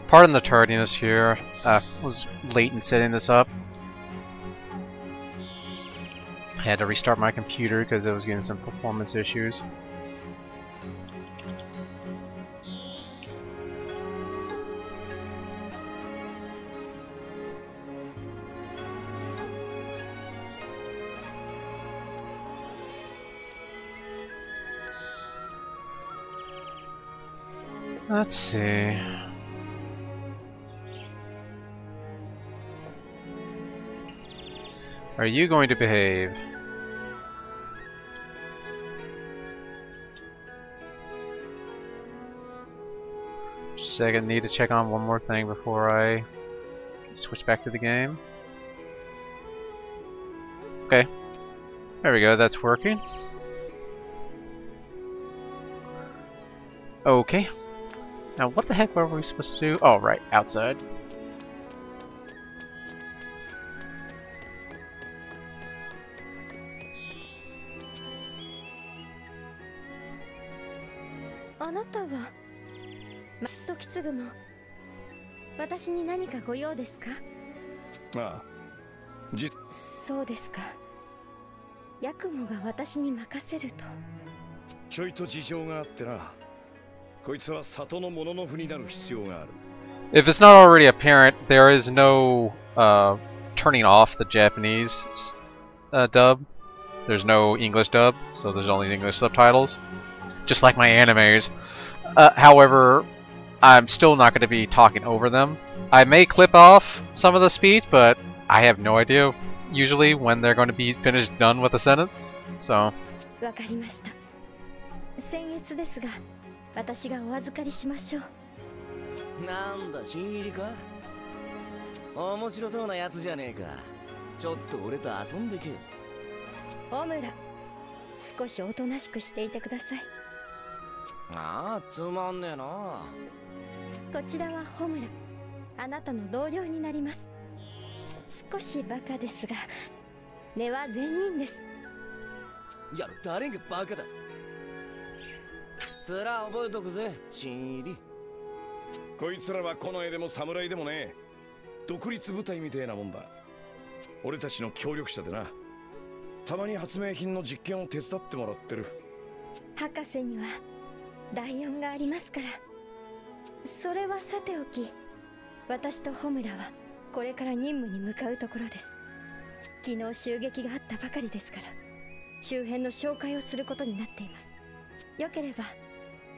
Pardon the tardiness here. Was late in setting this up. I had to restart my computer because it was getting some performance issues. Let's see. Are you going to behave? Second, need to check on one more thing before I switch back to the game. Okay. There we go, that's working. Okay. Now what the heck were we supposed to do? Oh, right, outside. Toukiden, 私に何かご用ですか? ああ、そうですか。ヤクモが私に任せると。ちょいと事情があってな。こいつは里のもののふになる必要がある。If it's not already apparent, there is no turning off the Japanese dub. There's no English dub, so there's only English subtitles. Just like my animes. However, I'm still not going to be talking over them. I may clip off some of the speech, but I have no idea usually when they're going to be finished done with a sentence. So. わかりました。僭越ですが、私がお預かりしましょう。なんだ、新入りか？面白そうなやつじゃねえか。ちょっと俺と遊んでけ。オムラ、少しおとなしくしていてください。ああ、つまんねえな。こちらはホムラ、あなたの同僚になります。少しバカですが、根は善人です。いや、誰がバカだ。つら覚えとくぜ、新入り。こいつらはこの絵でも侍でもね、独立部隊みてえなもんだ。俺たちの協力者でな。たまに発明品の実験を手伝ってもらってる。博士には第4がありますから。それはさておき、私とホムラはこれから任務に向かうところです。昨日襲撃があったばかりですから、周辺の紹介をすることになっています。よければ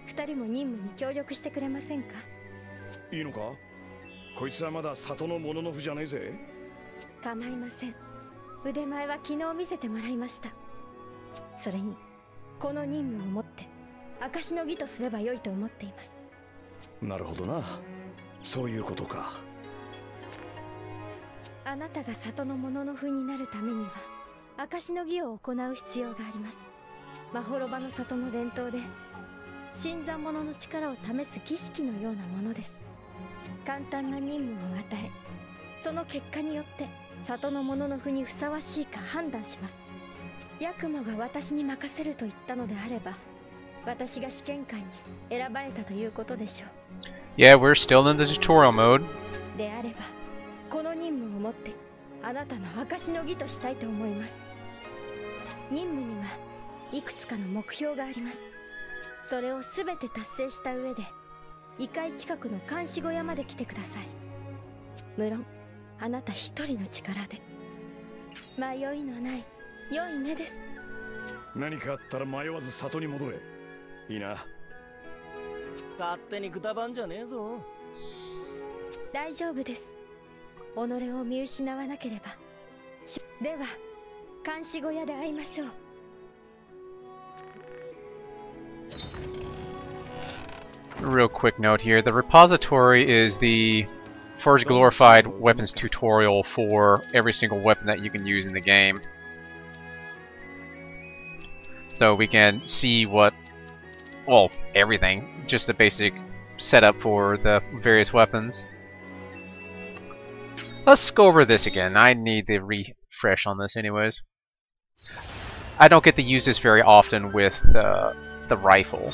2人も任務に協力してくれませんか？いいのか？こいつはまだ里のもののふじゃねえぜ。構いません。腕前は昨日見せてもらいました。それにこの任務をもって証の儀とすればよいと思っています。なるほどな。そういうことか。あなたが里のもののふになるためには証の儀を行う必要があります。まほろばの里の伝統で新参者の力を試す儀式のようなものです。簡単な任務を与え、その結果によって里のもののふにふさわしいか判断します。ヤクモが私に任せると言ったのであれば、私が試験官に選ばれたということでしょう。Yeah, we're still in the tutorial mode. であれば、この任務をもってあなたの証の儀としたいと思います。任務にはいくつかの目標があります。それをすべて達成した上で異界近くの監視小屋まで来てください。無論あなた一人の力で。迷いのない良い目です。何かあったら迷わず里に戻れ。いいな。勝手にくたばんじゃねえぞ。大丈夫です。己を見失わなければ。では監視小屋で会いましょう。Real quick note here, the repository is the first glorified weapons tutorial for every single weapon that you can use in the game. So we can see what, well, everything, just the basic setup for the various weapons. Let's go over this again. I need the refresh on this anyways. I don't get to use this very often with the rifle.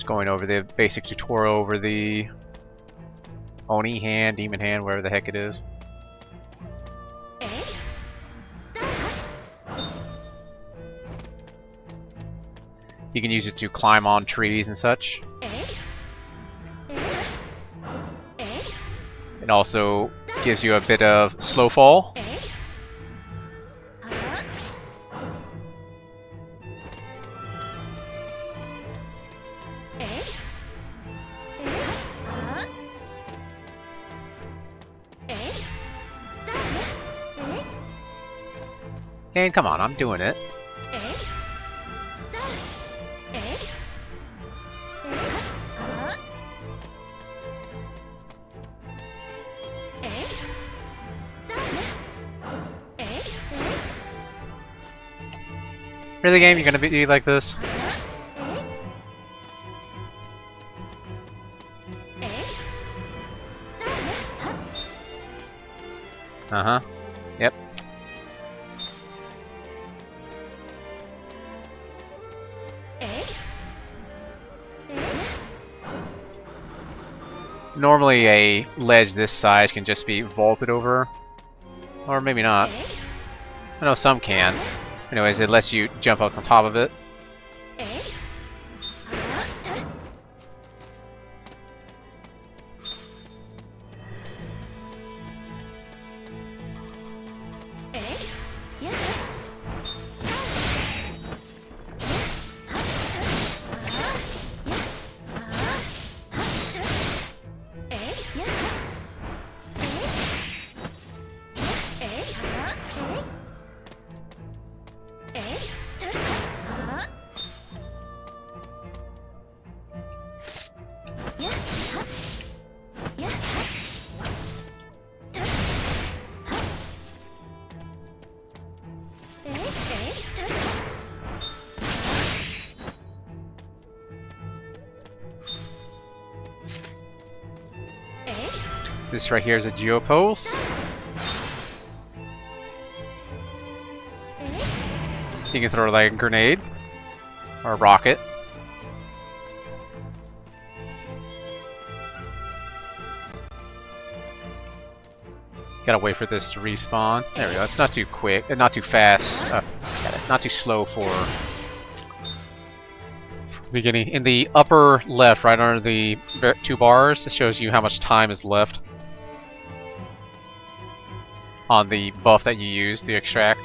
Just going over the basic tutorial over the Oni hand, Demon hand, whatever the heck it is. You can use it to climb on trees and such. It also gives you a bit of slow fall. And come on, I'm doing it. Really, game? You're gonna be like this? Uh-huh. Yep. Normally a ledge this size can just be vaulted over. Or maybe not. I know some can. Anyways, it lets you jump up on top of it. This right here is a geopulse. You can throw like a grenade or a rocket. Gotta wait for this to respawn. There we go. It's not too quick, not too fast. Not too slow for beginning. In the upper left, right under the two bars, it shows you how much time is left on the buff that you use to extract.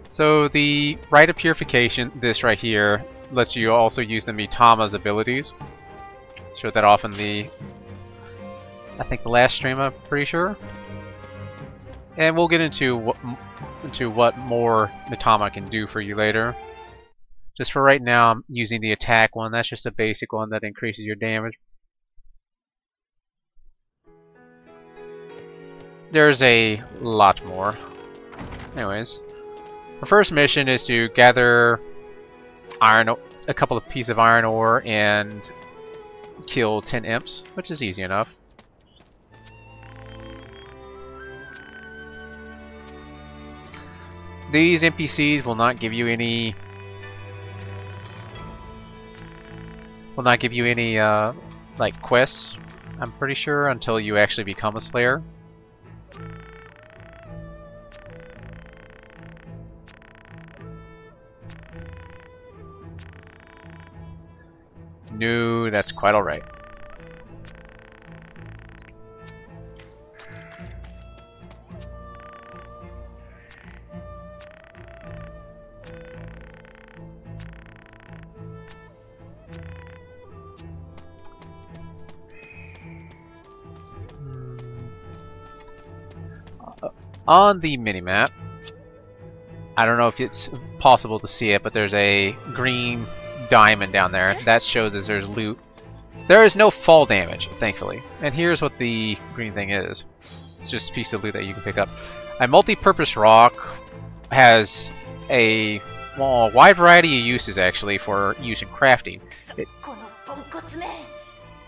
So the Rite of Purification, this right here, lets you also use the Mitama's abilities. Showed that off in the, I think the last stream, I'm pretty sure. And we'll get into what more Mitama can do for you later. Just for right now, I'm using the attack one. That's just a basic one that increases your damage. There's a lot more. Anyways. Our first mission is to gather a couple of pieces of iron ore and kill 10 imps, which is easy enough. These NPCs will not give you any like quests, I'm pretty sure, until you actually become a slayer. No, that's quite alright. On the minimap, I don't know if it's possible to see it, but there's a green diamond down there. That shows us there's loot There is no fall damage, thankfully. And here's what the green thing is. It's just a piece of loot that you can pick up. A multi-purpose rock has a wide variety of uses actually for use in crafting. このポンコツめ。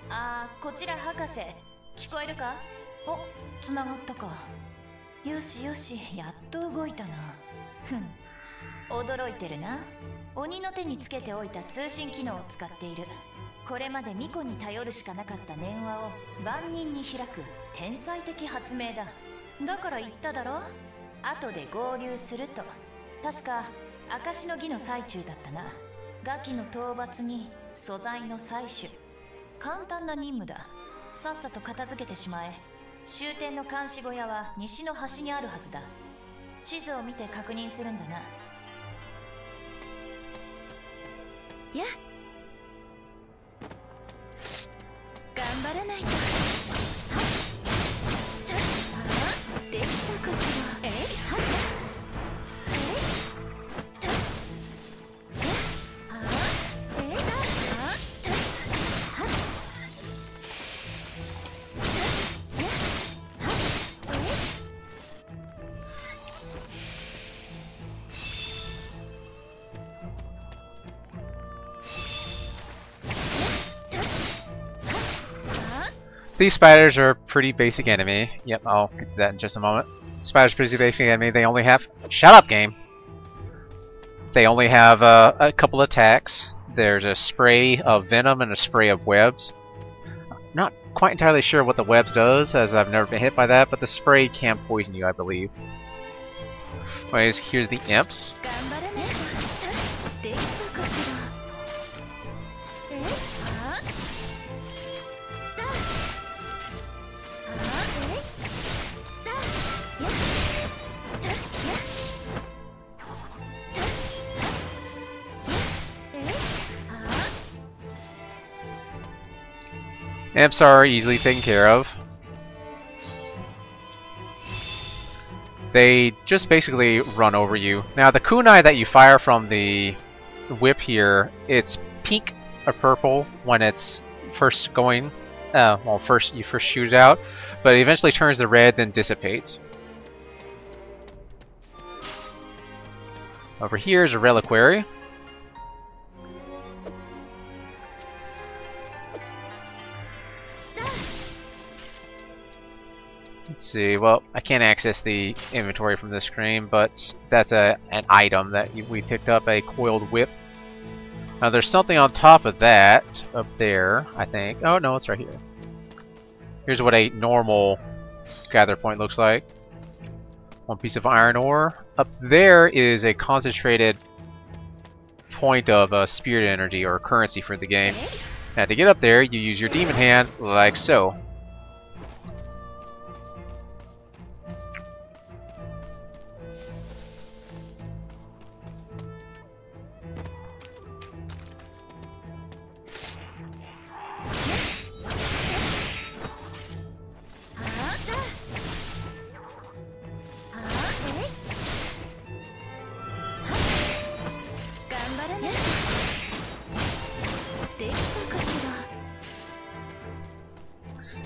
あー、こちら博士。聞こえるか？お、繋がったか。よしよし、やっと動いたな。ふん。驚いてるな。鬼の手につけておいた通信機能を使っている。これまで巫女に頼るしかなかった念話を万人に開く天才的発明だ。だから言っただろ。後で合流すると。確か証の儀の最中だったな。ガキの討伐に素材の採取。簡単な任務だ。さっさと片付けてしまえ。終点の監視小屋は西の端にあるはずだ。地図を見て確認するんだな。やっ、頑張らないと。はっ、できたかしら。はっ、These spiders are a pretty basic enemy. Yep, I'll get to that in just a moment. Spiders are pretty basic enemy. They only have... Shut up, game! They only have a couple attacks. There's a spray of venom and a spray of webs. Not quite entirely sure what the webs does, as I've never been hit by that, but the spray can poison you, I believe. Anyways, here's the imps. Imps are easily taken care of. They just basically run over you. Now the kunai that you fire from the whip here, it's pink or purple when it's first going, you first shoot it out, but it eventually turns to red, then dissipates. Over here is a reliquary. Let's see, well, I can't access the inventory from this screen, but that's an item that we picked up, a coiled whip. Now there's something on top of that, up there, I think. Oh no, it's right here. Here's what a normal gather point looks like. One piece of iron ore. Up there is a concentrated point of spirit energy or currency for the game. Now to get up there, you use your demon hand like so.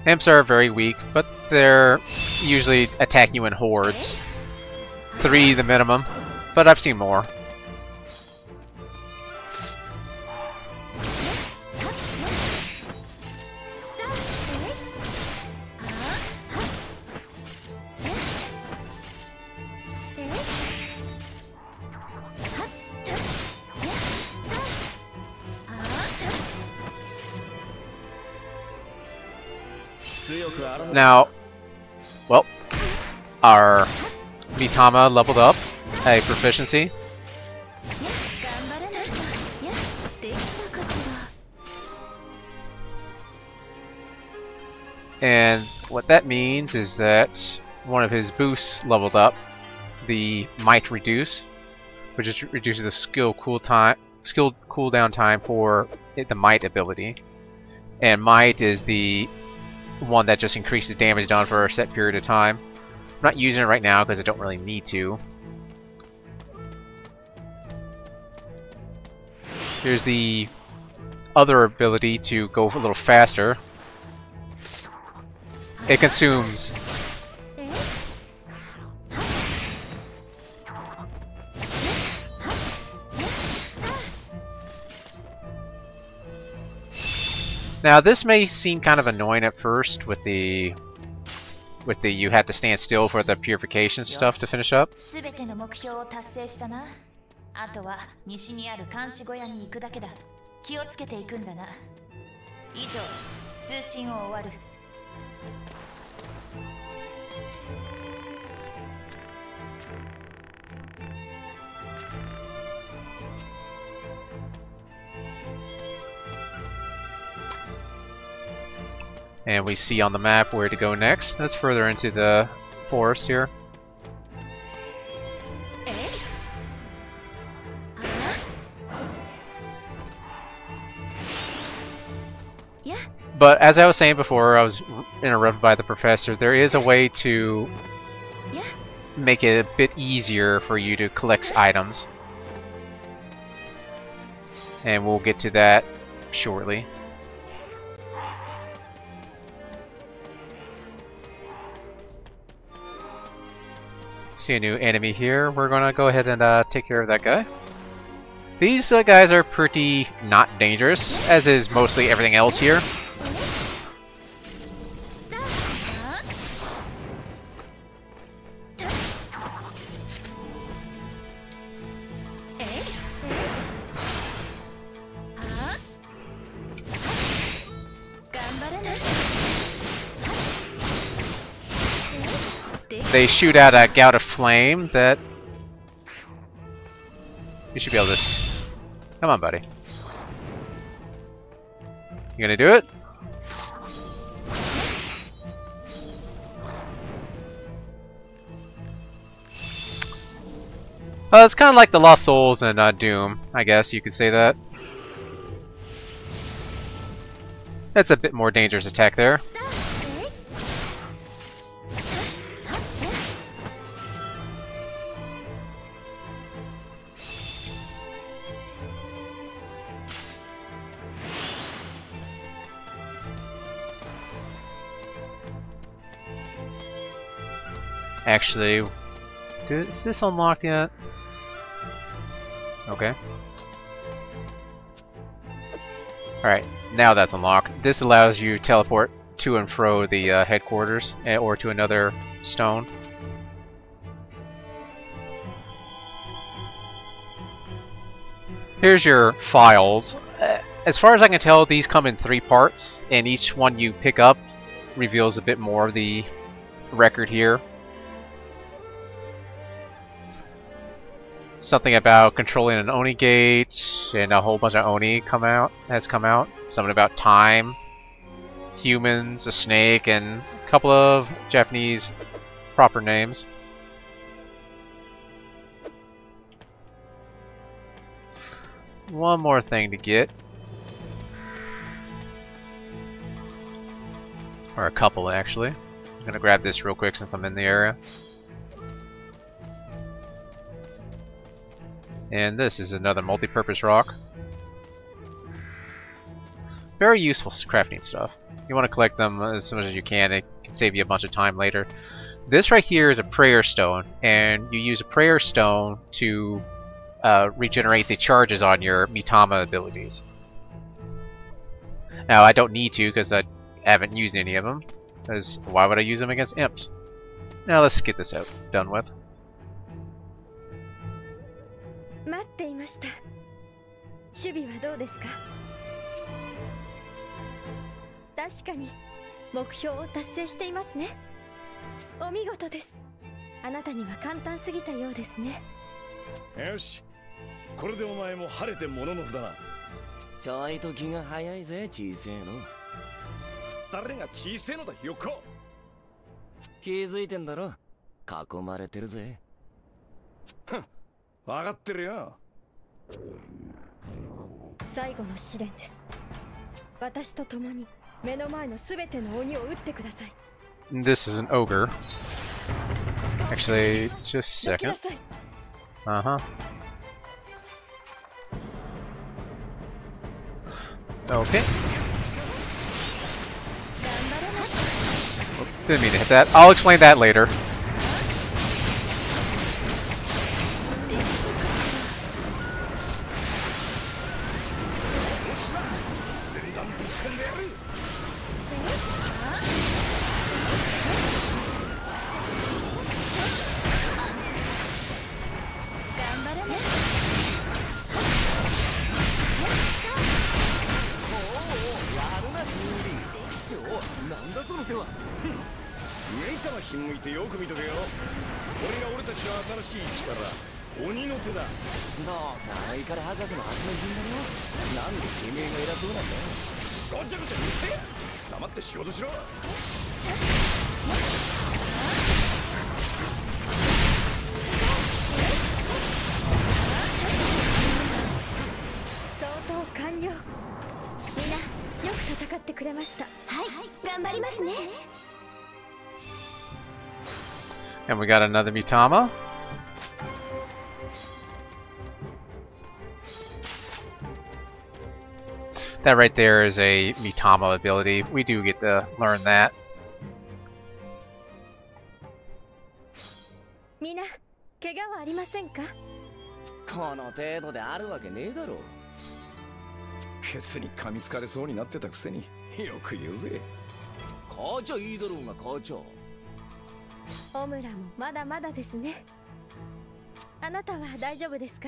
Imps are very weak, but they're usually attack you in hordes. 3 the minimum, but I've seen more. Now, well, our Mitama leveled up a proficiency. And what that means is that one of his boosts leveled up, the Might Reduce, which just reduces the skill cooldown time for the Might ability. And Might is the one that just increases damage done for a set period of time. I'm not using it right now because I don't really need to. Here's the other ability to go a little faster. It consumes now this may seem kind of annoying at first with the you have to stand still for the purification stuff to finish up. 全ての目標を達成したな。あとは西にある監視小屋に行くだけだ。気をつけていくんだな。以上、通信を終わる。And we see on the map where to go next. That's further into the forest here. But as I was saying before, I was interrupted by the professor. There is a way to make it a bit easier for you to collect items. And we'll get to that shortly. See a new enemy here. We're gonna go ahead and take care of that guy. These guys are pretty not dangerous, as is mostly everything else here. They shoot out a gout of flame that you should be able to. Come on, buddy. You gonna do it? It's kind of like the Lost Souls and Doom, I guess you could say that. That's a bit more dangerous attack there. Actually, is this unlocked yet? Okay. Alright, now that's unlocked. This allows you to teleport to and fro the headquarters, or to another stone. Here's your files. As far as I can tell, these come in 3 parts, and each one you pick up reveals a bit more of the record here. Something about controlling an Oni gate, and a whole bunch of Oni has come out. Something about time, humans, a snake, and a couple of Japanese proper names. One more thing to get. Or a couple, actually. I'm gonna grab this real quick since I'm in the area. And this is another multi-purpose rock. Very useful crafting stuff. You want to collect them as much as you can. It can save you a bunch of time later. This right here is a prayer stone, and you use a prayer stone to regenerate the charges on your Mitama abilities. Now I don't need to because I haven't used any of them. Because why would I use them against imps? Now let's get this done with. 待っていました。守備はどうですか？確かに目標を達成していますね。お見事です。あなたには簡単すぎたようですね。よし、これでお前も晴れてもののふだな。ちょいと気が早いぜ、小せえの。誰が小せえのだ、横。気づいてんだろ。囲まれてるぜ。ふん。分かってるよ。最後の試練です。私と共に目の前のすべての鬼を撃ってください。This is an ogre. Actually, just a second. Okay. Oops, didn't mean to hit that. I'll explain that later. And we got another Mitama. That right there is a Mitama ability. We do get to learn that. みんな、怪我はありませんか？この程度であるわけねえだろ。ケツに噛みつかれそうになってたくせによく言うぜ。母ちゃんいいだろうが母ちゃん。オムラもまだまだですね。あなたは大丈夫ですか？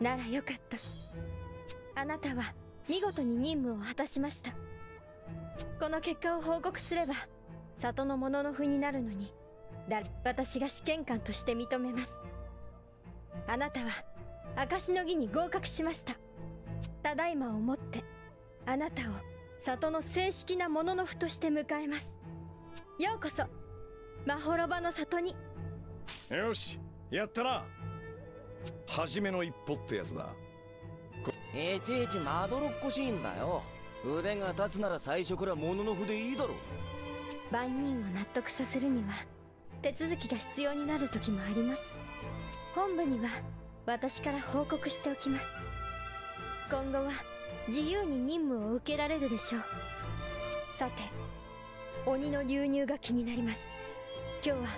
ならよかった。あなたは見事に任務を果たしました。この結果を報告すれば里の者のふになるのに私が試験官として認めます。あなたは証の儀に合格しました。ただいまをもってあなたを里の正式な者のふとして迎えます。ようこそまほろばの里に。よし、やったな。初めの一歩ってやつだ。いちいちまどろっこしいんだよ。腕が立つなら最初から物の筆いいだろ。万人を納得させるには手続きが必要になる時もあります。本部には私から報告しておきます。今後は自由に任務を受けられるでしょう。さて、鬼の流入が気になります。今日は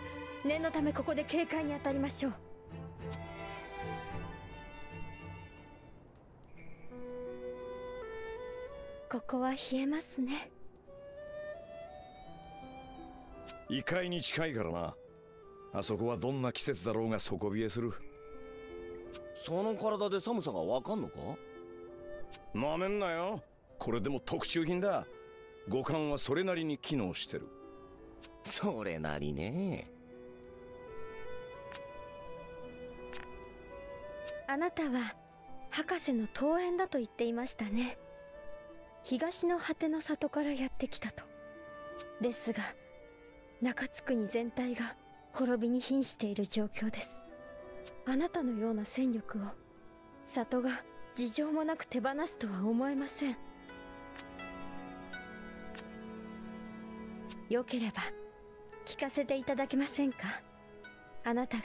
念のためここで警戒に当たりましょう。ここは冷えますね。異界に近いからな。あそこはどんな季節だろうが底冷えする。その体で寒さがわかんのか？なめんなよ。これでも特注品だ。五感はそれなりに機能してる。それなりね。あなたは博士の遠縁だと言っていましたね。東の果ての里からやってきたと。ですが中津国全体が滅びに瀕している状況です。あなたのような戦力を里が事情もなく手放すとは思えません。よければ聞かせていただけませんか？あなたが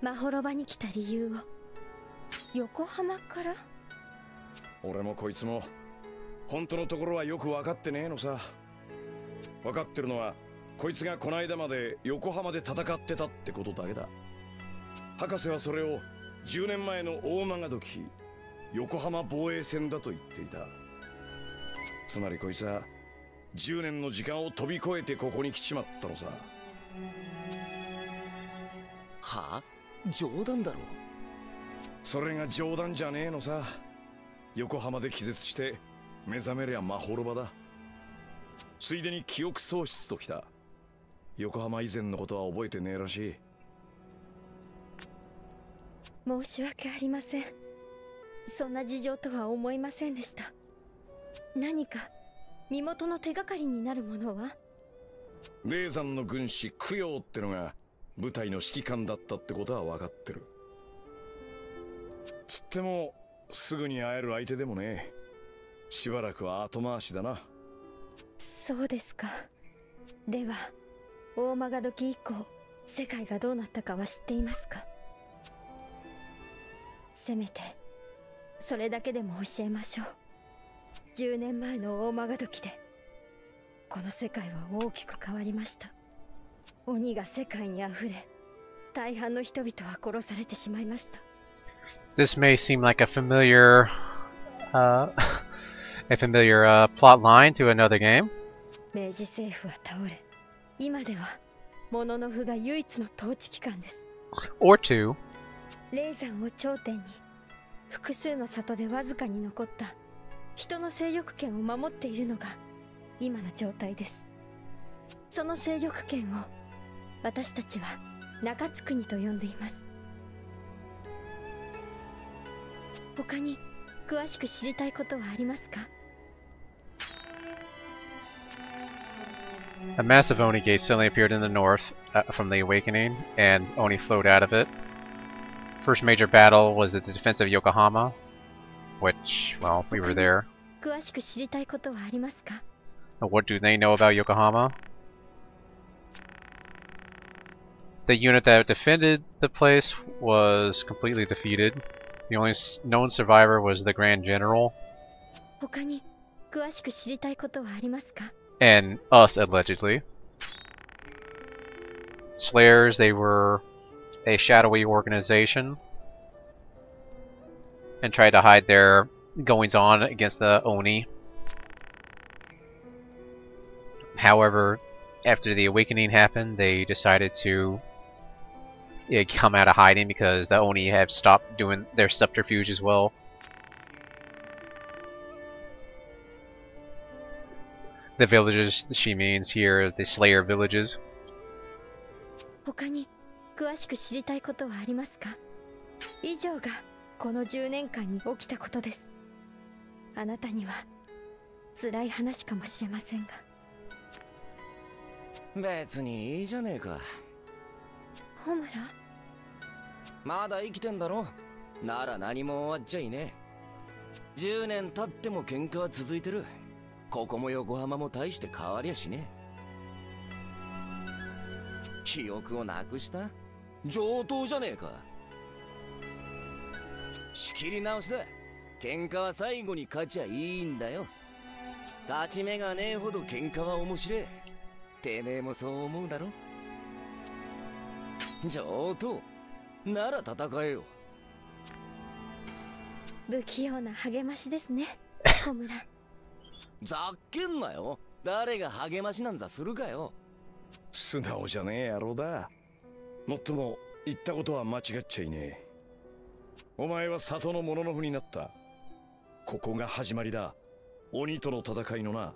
まほろばに来た理由を。横浜から？俺もこいつも本当のところはよく分かってねえのさ。分かってるのはこいつがこの間まで横浜で戦ってたってことだけだ。博士はそれを10年前の大曲時横浜防衛戦だと言っていた。つまりこいつは10年の時間を飛び越えてここに来ちまったのさ。はあ？冗談だろ。それが冗談じゃねえのさ。横浜で気絶して目覚めりゃまほろばだ。ついでに記憶喪失ときた。横浜以前のことは覚えてねえらしい。申し訳ありません。そんな事情とは思いませんでした。何か身元の手がかりになるものは？霊山の軍師供養ってのが部隊の指揮官だったってことは分かってる。つってもすぐに会える相手でもねえ。しばらくは後回しだな。そうですか。では大曲時以降世界がどうなったかは知っていますか？せめてそれだけでも教えましょう。10年前の大曲時でこの世界は大きく変わりました。鬼が世界にあふれ、大半の人々は殺されてしまいました。 This may seem like a familiar plot line to another game. 明治政府は倒れ、今ではモノノフが唯一の統治機関です。 Or two. 霊山を頂点に複数の里でわずかに残った人の勢力圏を守っているのが今の状態です。その勢力圏を私たちは中津国と呼んでいます。他に詳しく知りたいことはありますか？ A massive Oni gate suddenly appeared in the north from the awakening, and Oni flowed out of it. First major battle was at the defense of Yokohama, which, well, we were there. 詳しく知りたいことはありますか？ What do they know about Yokohama? The unit that defended the place was completely defeated. The only known survivor was the Grand General. 他に詳しく知りたいことはありますか？ And us, allegedly. Slayers, they were a shadowy organization and tried to hide their goings-on against the Oni. However, after the awakening happened, they decided to come out of hiding because the Oni have stopped doing their subterfuge as well. The villages she means here, the Slayer villages. 他に詳しく知りたいことはありますか？以上がこの10年間に起きたことです。あなたには辛い話かもしれませんが。別にいいじゃねえか。ホムラ？まだ生きてんだろ。なら何も終わっちゃいねえ。10年経っても喧嘩は続いてる。ここも横浜も大して変わりゃしねえ。記憶をなくした？上等じゃねえか。仕切り直しだ。喧嘩は最後に勝ちゃいいんだよ。勝ち目がねえほど喧嘩は面白え。てめえもそう思うだろ。上等なら戦えよ。不器用な励ましですね、ホムラ。ざっけんなよ。誰が励ましなんざするかよ。素直じゃねえ野郎だ。もっとも言ったことは間違っちゃいねえ。お前は里のモノノフになった。ここが始まりだ。鬼との戦いのな。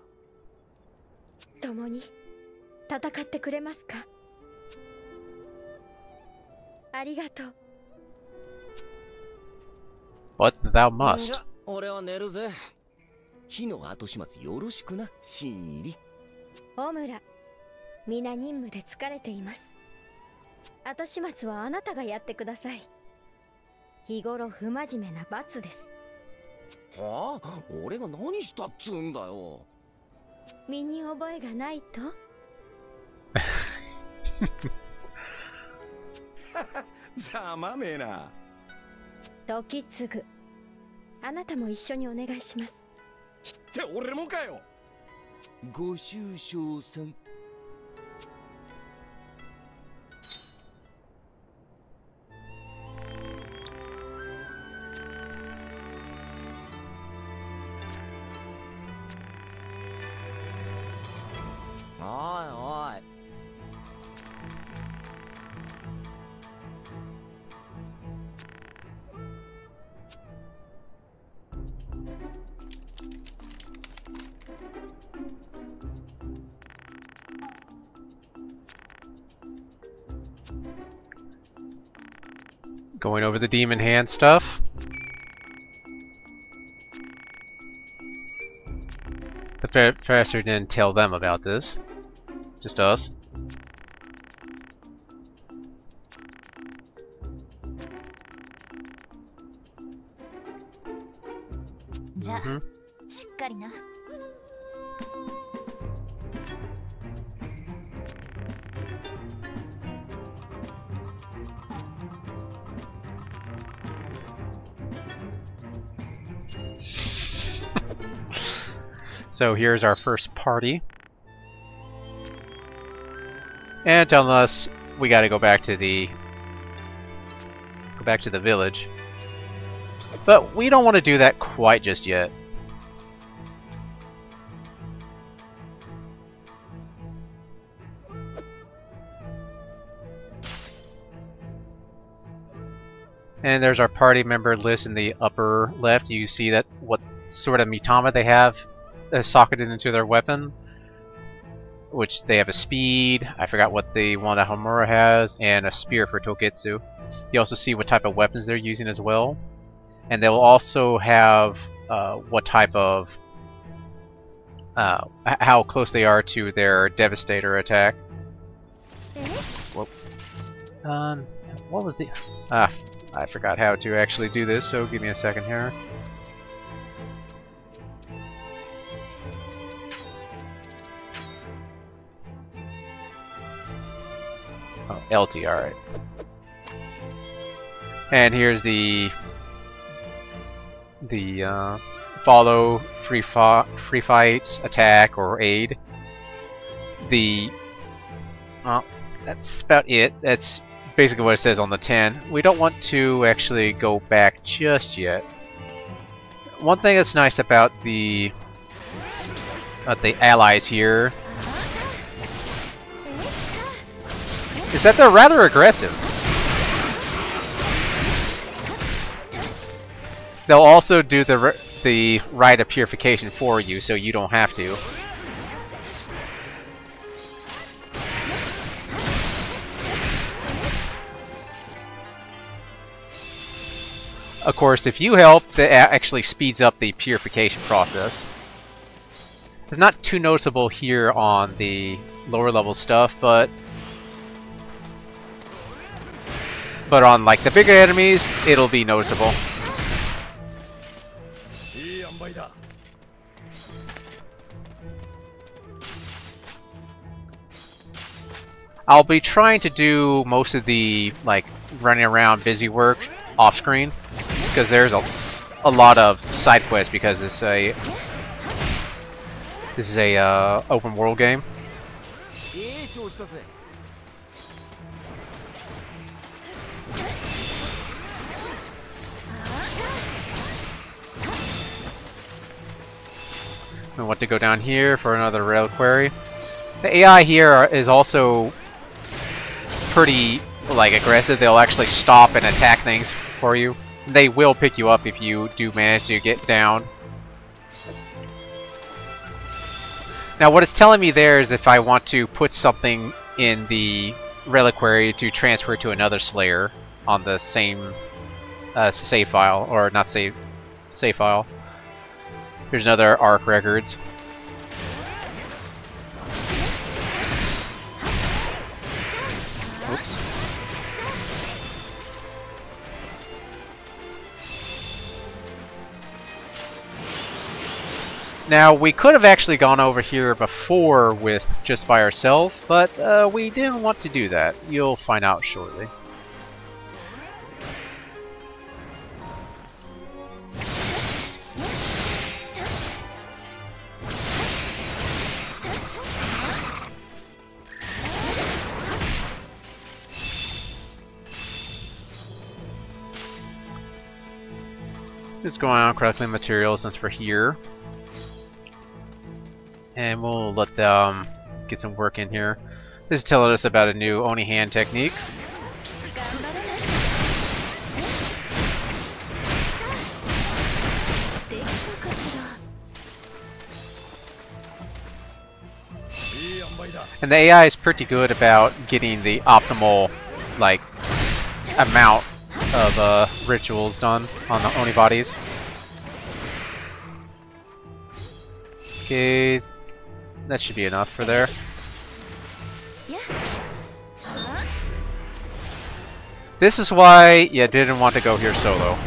共に戦ってくれますか？ありがとう。 But thou must. 俺は寝るぜ。火の後始末よろしくな、新入り。ホムラ、皆任務で疲れています。後始末はあなたがやってください。日頃不真面目な罰です。はあ？俺が何したっつうんだよ。身に覚えがないと？ざまめえな。時継、あなたも一緒にお願いします。って俺もかよ。ご愁傷さん。おいおい。Going over the demon hand stuff. The professor didn't tell them about this. Just us. じゃあ、しっかりな。So here's our first party. And unless we gotta go back to the village. But we don't want to do that quite just yet. And there's our party member list in the upper left. You see that what sort of mitama they have socketed into their weapon. Which they have a speed, I forgot what the one that Homura has, and a spear for Toketsu. You also see what type of weapons they're using as well. And they'll also have what type of... how close they are to their Devastator attack. Whoop. What was the... I forgot how to actually do this, so give me a second here. Oh, LT, alright. And here's the follow, free fight, attack, or aid. Well, that's about it. That's basically what it says on the 10. We don't want to actually go back just yet. One thing that's nice about the allies here is that they're rather aggressive. They'll also do the rite of purification for you, so you don't have to. Of course, if you help, that actually speeds up the purification process. It's not too noticeable here on the lower level stuff, but on like the bigger enemies, it'll be noticeable. I'll be trying to do most of the like running around busy work off screen because there's a lot of side quests because this is a open world game. We want to go down here for another reliquary. The AI here is also pretty like aggressive. They'll actually stop and attack things for you. They will pick you up if you do manage to get down. Now what it's telling me there is if I want to put something in the reliquary to transfer to another Slayer on the same save file, or not save file. Here's another ARC records. Oops. Now, we could have actually gone over here before with just by ourselves, but we didn't want to do that. You'll find out shortly. Just going on collecting materials since we're here. And we'll let them get some work in here. This is telling us about a new Oni hand technique. And the AI is pretty good about getting the optimal, like, amount of rituals done on the Oni bodies. Okay, that should be enough for there. This is why you didn't want to go here solo.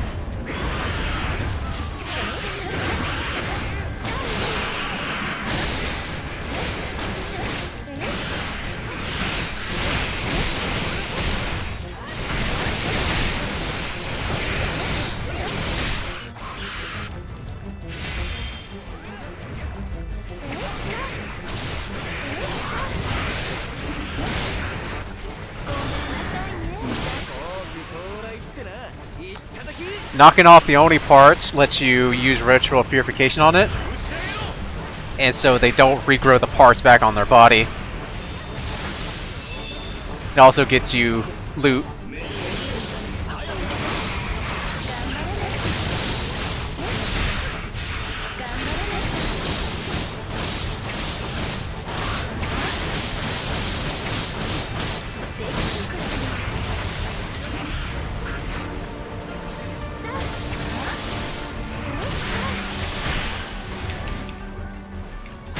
knocking off the Oni parts lets you use ritual purification on it, and so they don't regrow the parts back on their body. It also gets you loot.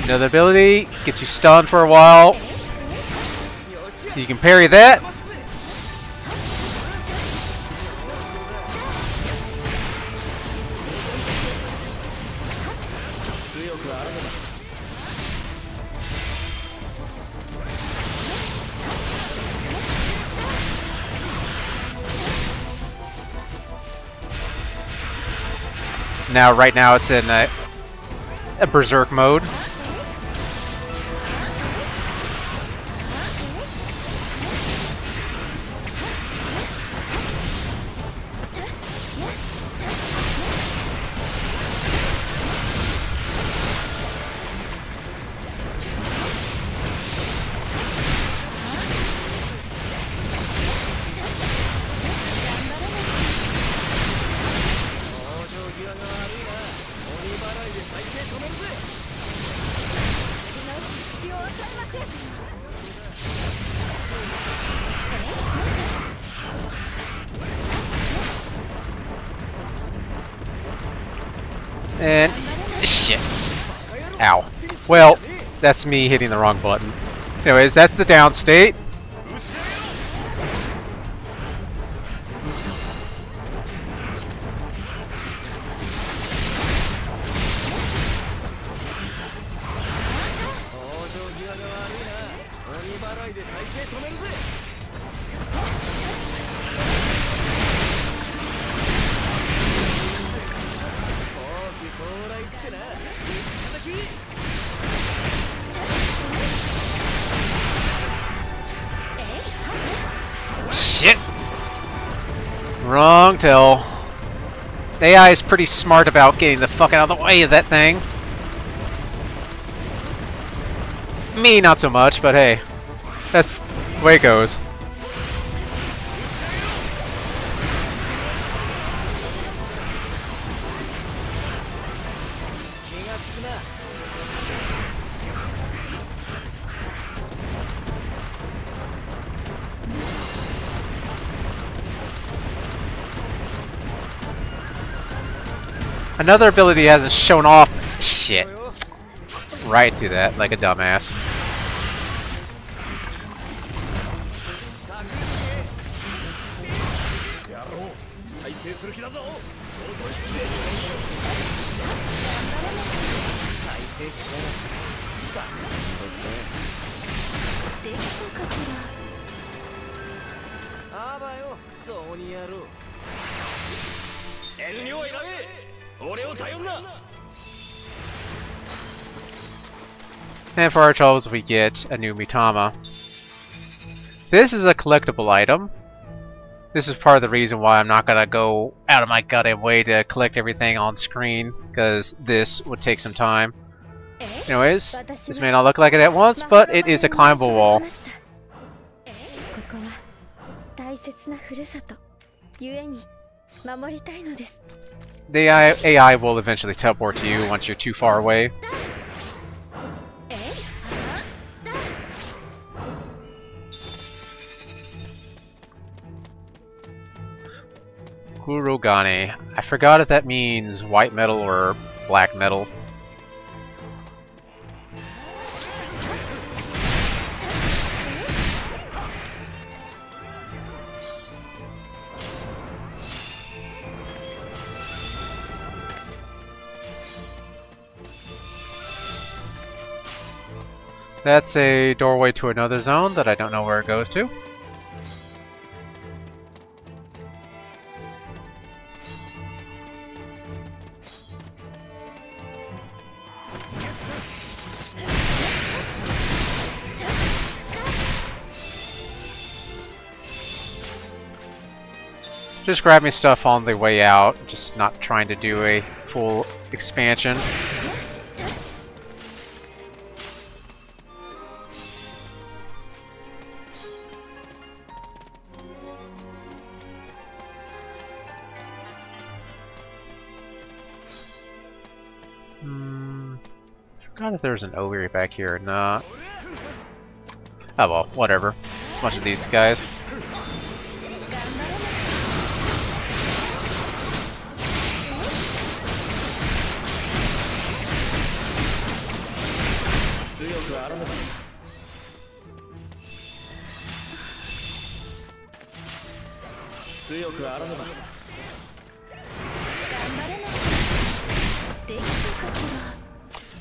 Another ability gets you stunned for a while. You can parry that. Now, right now, it's in a berserk mode. And shit. Ow. Well, that's me hitting the wrong button. Anyways, that's the down state. Shit! Wrong tell. The AI is pretty smart about getting the fuck out of the way of that thing. Me, not so much, but hey. That's the way it goes. Another ability hasn't shown off. Shit. Right to that, like a dumbass. And for our troubles, we get a new Mitama. This is a collectible item. This is part of the reason why I'm not gonna go out of my goddamn way to collect everything on screen, because this would take some time. Anyways, this may not look like it at once, but it is a climbable wall. The AI will eventually teleport to you once you're too far away. Kurogane. I forgot if that means white metal or black metal. That's a doorway to another zone that I don't know where it goes to. Just grabbing stuff on the way out, just not trying to do a full expansion. Forgot if there's an Ulvirich back here or not. Oh well, whatever. A bunch of these guys.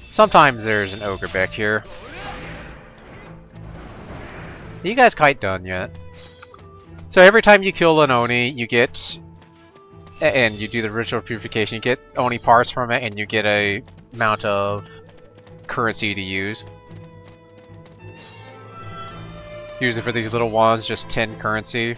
Sometimes there's an ogre back here. Are you guys quite done yet? So every time you kill an Oni, you get, and you do the ritual purification, you get Oni parts from it, and you get a amount of currency to use. Usually for these little ones, just 10 currency.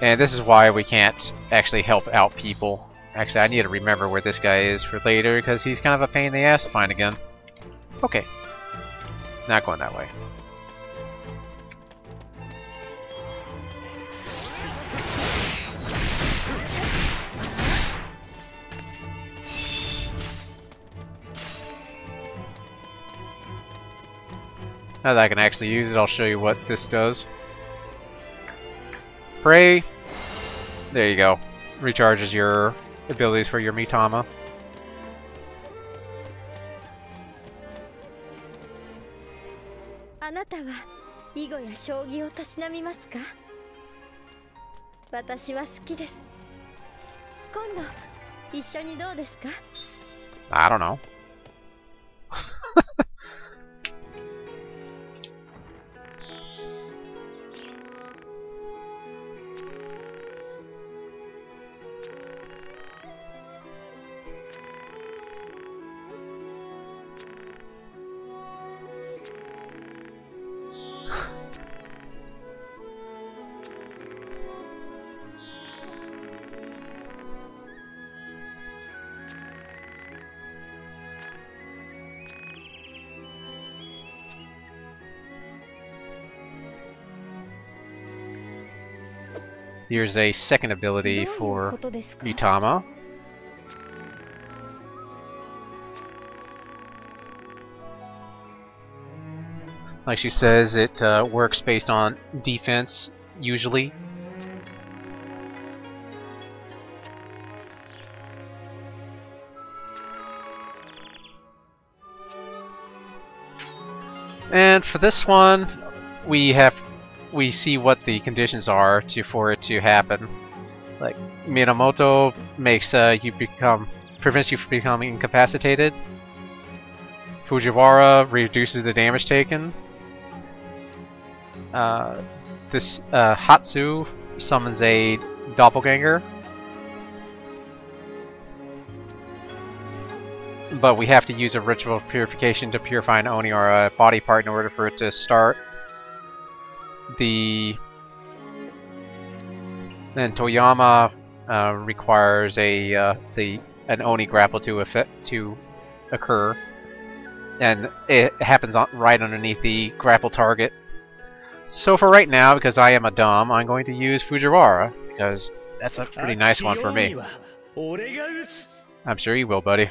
And this is why we can't actually help out people. Actually, I need to remember where this guy is for later, because he's kind of a pain in the ass to find again. Okay. Not going that way. Now that I can actually use it, I'll show you what this does. Pray. There you go. Recharges your abilities for your Mitama. I don't know. Here's a second ability for Mitama. Like she says, it works based on defense, usually. And for this one, we see what the conditions are for it to happen. Like Minamoto makes prevents you from becoming incapacitated. Fujiwara reduces the damage taken. This Hatsu summons a doppelganger. But we have to use a ritual purification to purify an Oni or a body part in order for it to start. Then Toyama requires an Oni grapple to occur, and it happens right underneath the grapple target. So for right now, because I am a Dom, I'm going to use Fujiwara because that's a pretty nice one for me. I'm sure you will, buddy.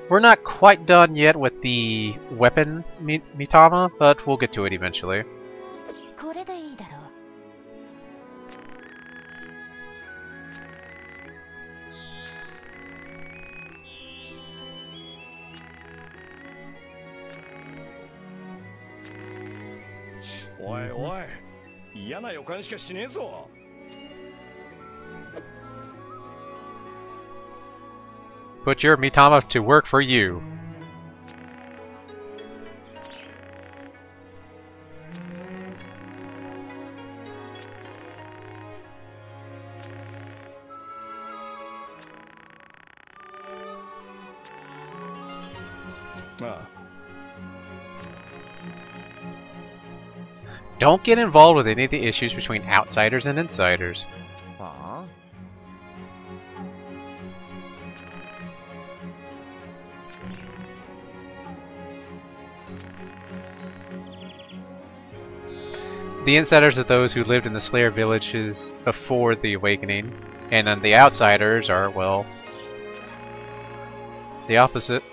We're not quite done yet with the weapon Mitama, but we'll get to it eventually. Oi, oi. 嫌な予感しかしねえぞ。Put your Mitama to work for you. Don't get involved with any of the issues between outsiders and insiders. ああ The insiders are those who lived in the Slayer villages before the awakening, and then the outsiders are, well, the opposite.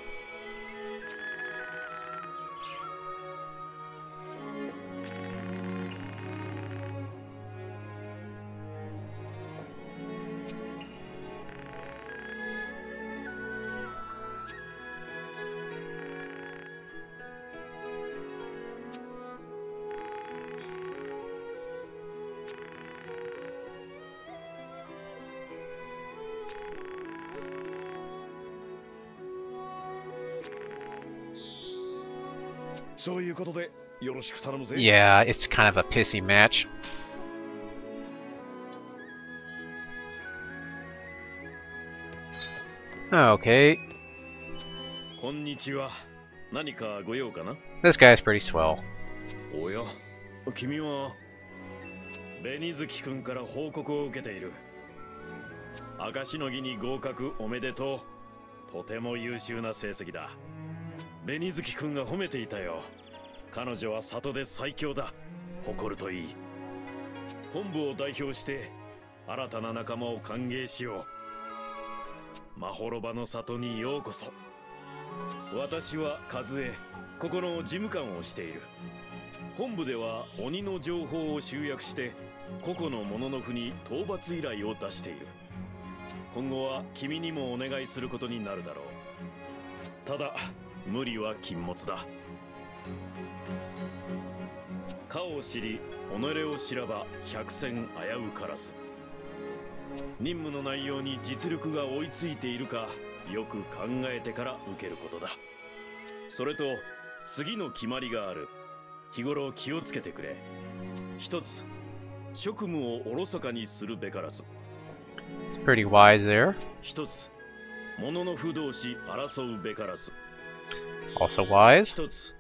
Yeah, it's kind of a pissy match. Okay. This guy's pretty swell. おや、君は紅月くんから報告を受けている。証の儀に合格おめでとう。とても優秀な成績だ。紅月くんが褒めていたよ。彼女は里で最強だ。誇るといい。本部を代表して新たな仲間を歓迎しよう。まほろばの里にようこそ。私は和江、ここの事務官をしている。本部では鬼の情報を集約して個々の者の府に討伐依頼を出している。今後は君にもお願いすることになるだろう。ただ無理は禁物だ。かを知り己を知らば百戦危うからず。任務の内容に実力が追いついているかよく考えてから受けることだ。それと次の決まりがある。日頃気をつけてくれ。一つ、職務をおろそかにするべからず。It's pretty wise there. 一つ、物の不同士争うべからず。Also wise. 一つ、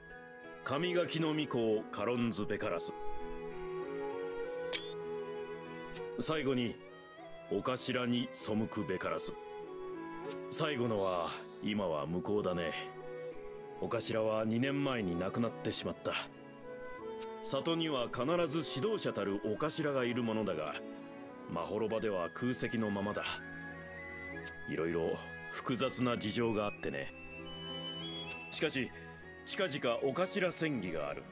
神垣の巫女を軽んずべからず。最後に、お頭に背くべからず。最後のは今は無効だね。お頭は2年前に亡くなってしまった。里には必ず指導者たるお頭がいるものだが、まほろばでは空席のままだ。いろいろ複雑な事情があってね。しかし近々お頭選議がある。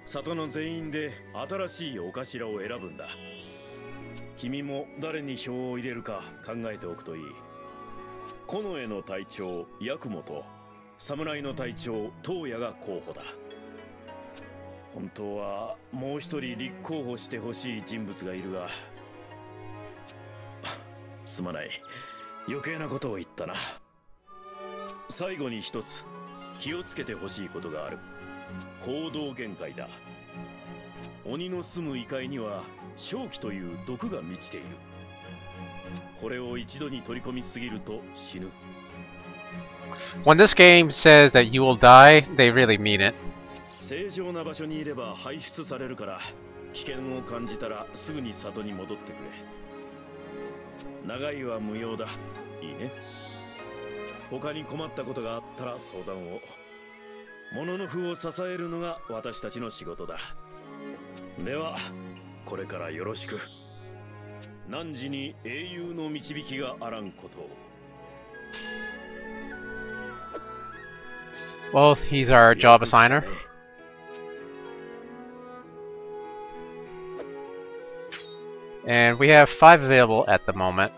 里の全員で新しいお頭を選ぶんだ。君も誰に票を入れるか考えておくといい。近衛の隊長八雲と侍の隊長東野が候補だ。本当はもう一人立候補してほしい人物がいるが、すまない、余計なことを言ったな。最後に一つ気をつけてほしいことがある。行動限界だ。鬼の住む異界には瘴気という毒が満ちている。これを一度に取り込みすぎると死ぬ。When this game says that you will die, they really mean it. 正常な場所にいれば排出されるから、危険を感じたらすぐに里に戻ってくれ。長いは無用だ。いいね。他に困ったことがあったら相談を。物の符を支えるのが私たちの仕事だ。ではこれからよろしく。汝に英雄の導きがあらんことを。Well, he's our job assigner. And we have 5 available at the moment.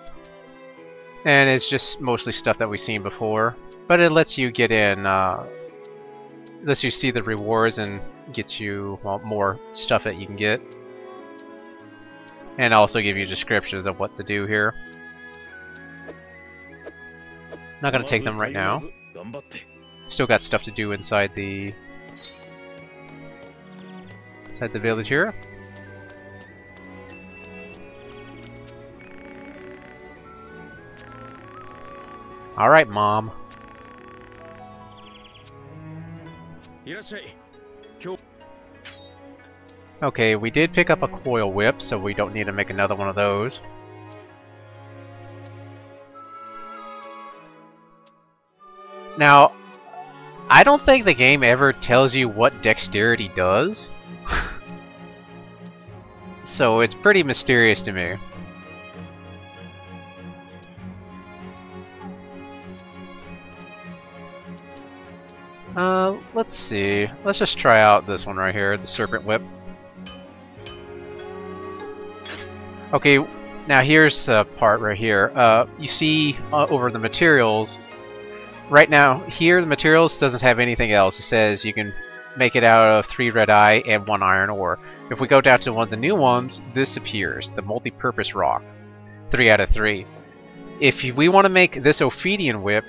And it's just mostly stuff that we've seen before. But it lets you get in, lets you see the rewards and get you, well, more stuff that you can get. And also give you descriptions of what to do here. Not gonna take them right now. Still got stuff to do inside the village here. All right, Mom. Okay, we did pick up a coil whip, so we don't need to make another one of those. Now, I don't think the game ever tells you what dexterity does. So it's pretty mysterious to me. Let's see. Let's just try out this one right here, the Serpent Whip. Okay, now here's the part right here. You see over the materials, right now, here the materials doesn't have anything else. It says you can make it out of 3 red eye and 1 iron ore. If we go down to one of the new ones, this appears, the multi-purpose rock. 3 out of 3. If we want to make this Ophidian whip,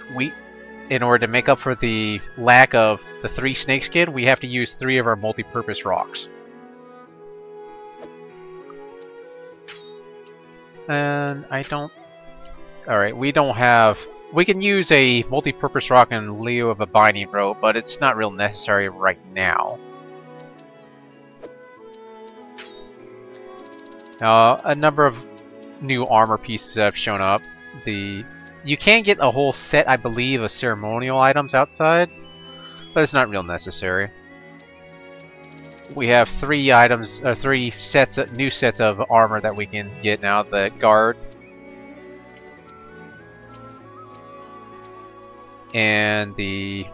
in order to make up for the lack of the 3 snakeskin, we have to use 3 of our multi-purpose rocks. And I don't... Alright, we don't have... We can use a multi-purpose rock in lieu of a binding rope, but it's not real necessary right now. A number of new armor pieces have shown up. You can get a whole set, I believe, of ceremonial items outside, but it's not real necessary. We have 3 items, 3 sets, new sets of armor that we can get now. The guard, and the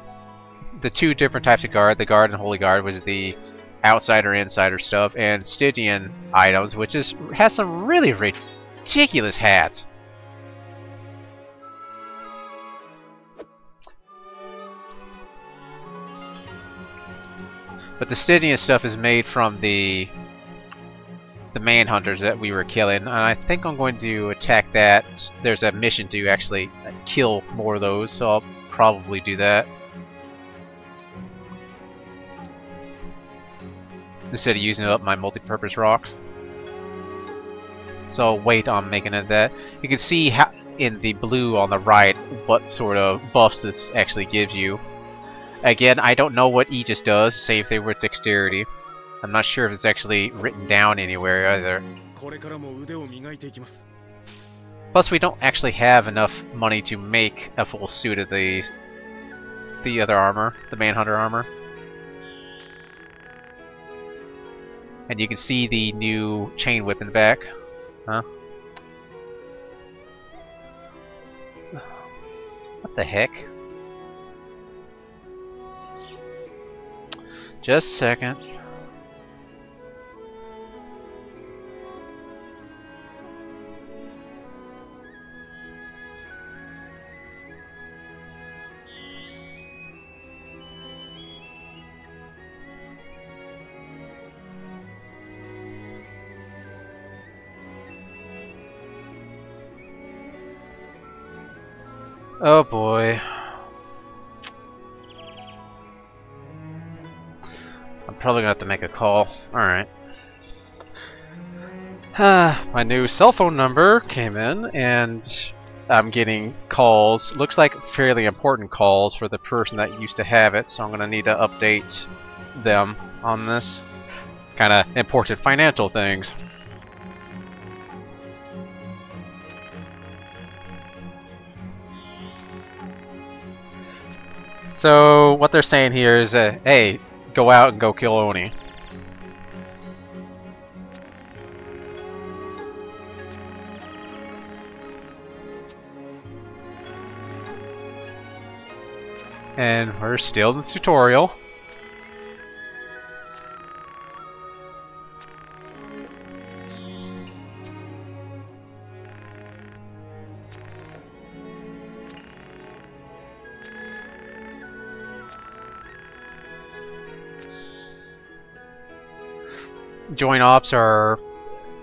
2 different types of guard. The guard and holy guard was the outsider insider stuff, and Stygian items, which has some really ridiculous hats. But the Stygian stuff is made from the manhunters that we were killing, and I think I'm going to attack that. There's a mission to actually kill more of those, so I'll probably do that instead of using up my multi-purpose rocks. So I'll wait on making it that. You can see how in the blue on the right what sort of buffs this actually gives you. Again, I don't know what Aegis does, same thing with dexterity. I'm not sure if it's actually written down anywhere either. Plus, we don't actually have enough money to make a full suit of the other armor, the Manhunter armor. And you can see the new chain whip in the back. Huh? What the heck? Just a second. Oh boy. I'm probably gonna have to make a call. Alright. My new cell phone number came in, and I'm getting calls. Looks like fairly important calls for the person that used to have it, so I'm gonna need to update them on this. Kinda important financial things. So what they're saying here is, hey, go out and go kill Oni. And we're still in the tutorial. Joint ops are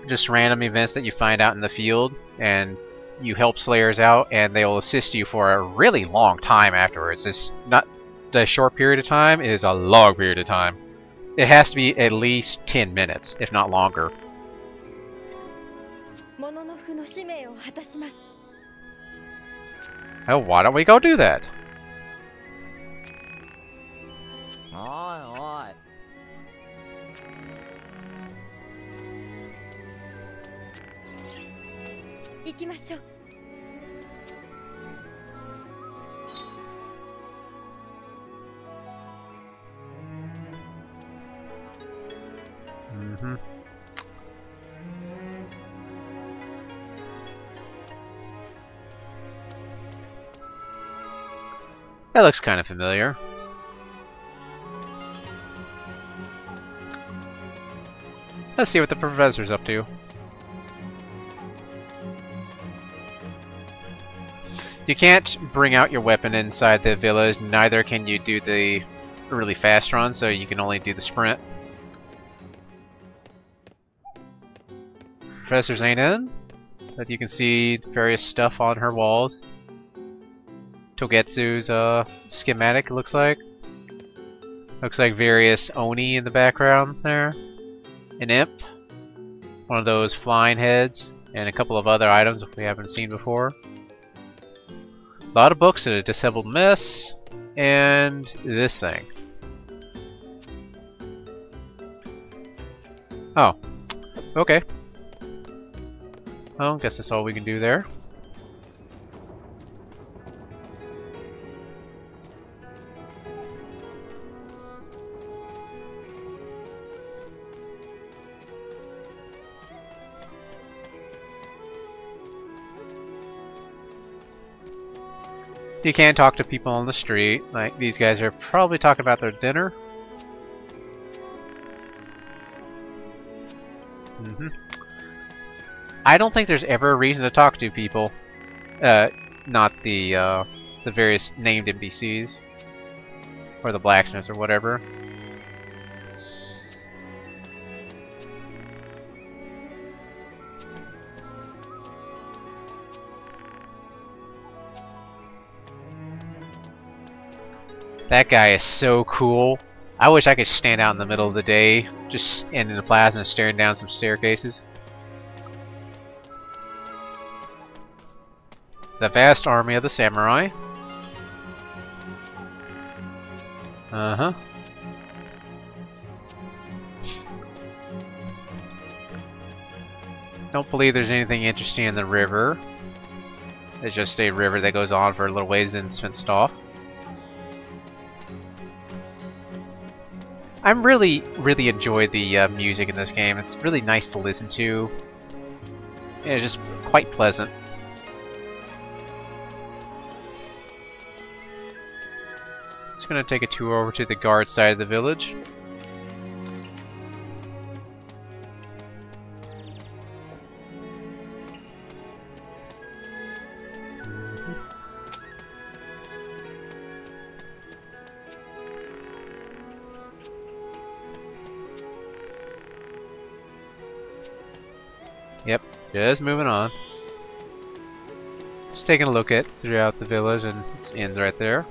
just random events that you find out in the field, and you help slayers out, and they will assist you for a really long time afterwards. It's not a short period of time, it is a long period of time. It has to be at least 10 minutes, if not longer. Oh, why don't we go do that? That looks kind of familiar. Let's see what the professor's up to. You can't bring out your weapon inside the village, neither can you do the really fast run, so you can only do the sprint. Professor's ain't in, but you can see various stuff on her walls. Togetsu's schematic, it looks like. Looks like various Oni in the background there. An imp, one of those flying heads, and a couple of other items we haven't seen before. A lot of books and a disheveled mess, and this thing. Oh, okay. Well, I guess that's all we can do there. You can talk to people on the street, like these guys are probably talking about their dinner. I don't think there's ever a reason to talk to people, not the various named NPCs or the blacksmith or whatever. That guy is so cool. I wish I could stand out in the middle of the day, just in the plaza and staring down some staircases. The vast army of the samurai. Uh-huh. Don't believe there's anything interesting in the river. It's just a river that goes on for a little ways and it's fenced off. I really enjoy the music in this game. It's really nice to listen to. It's just quite pleasant. Just gonna take a tour over to the guard side of the village. Yep, just moving on. Just taking a look at throughout the village, and it's ends right there.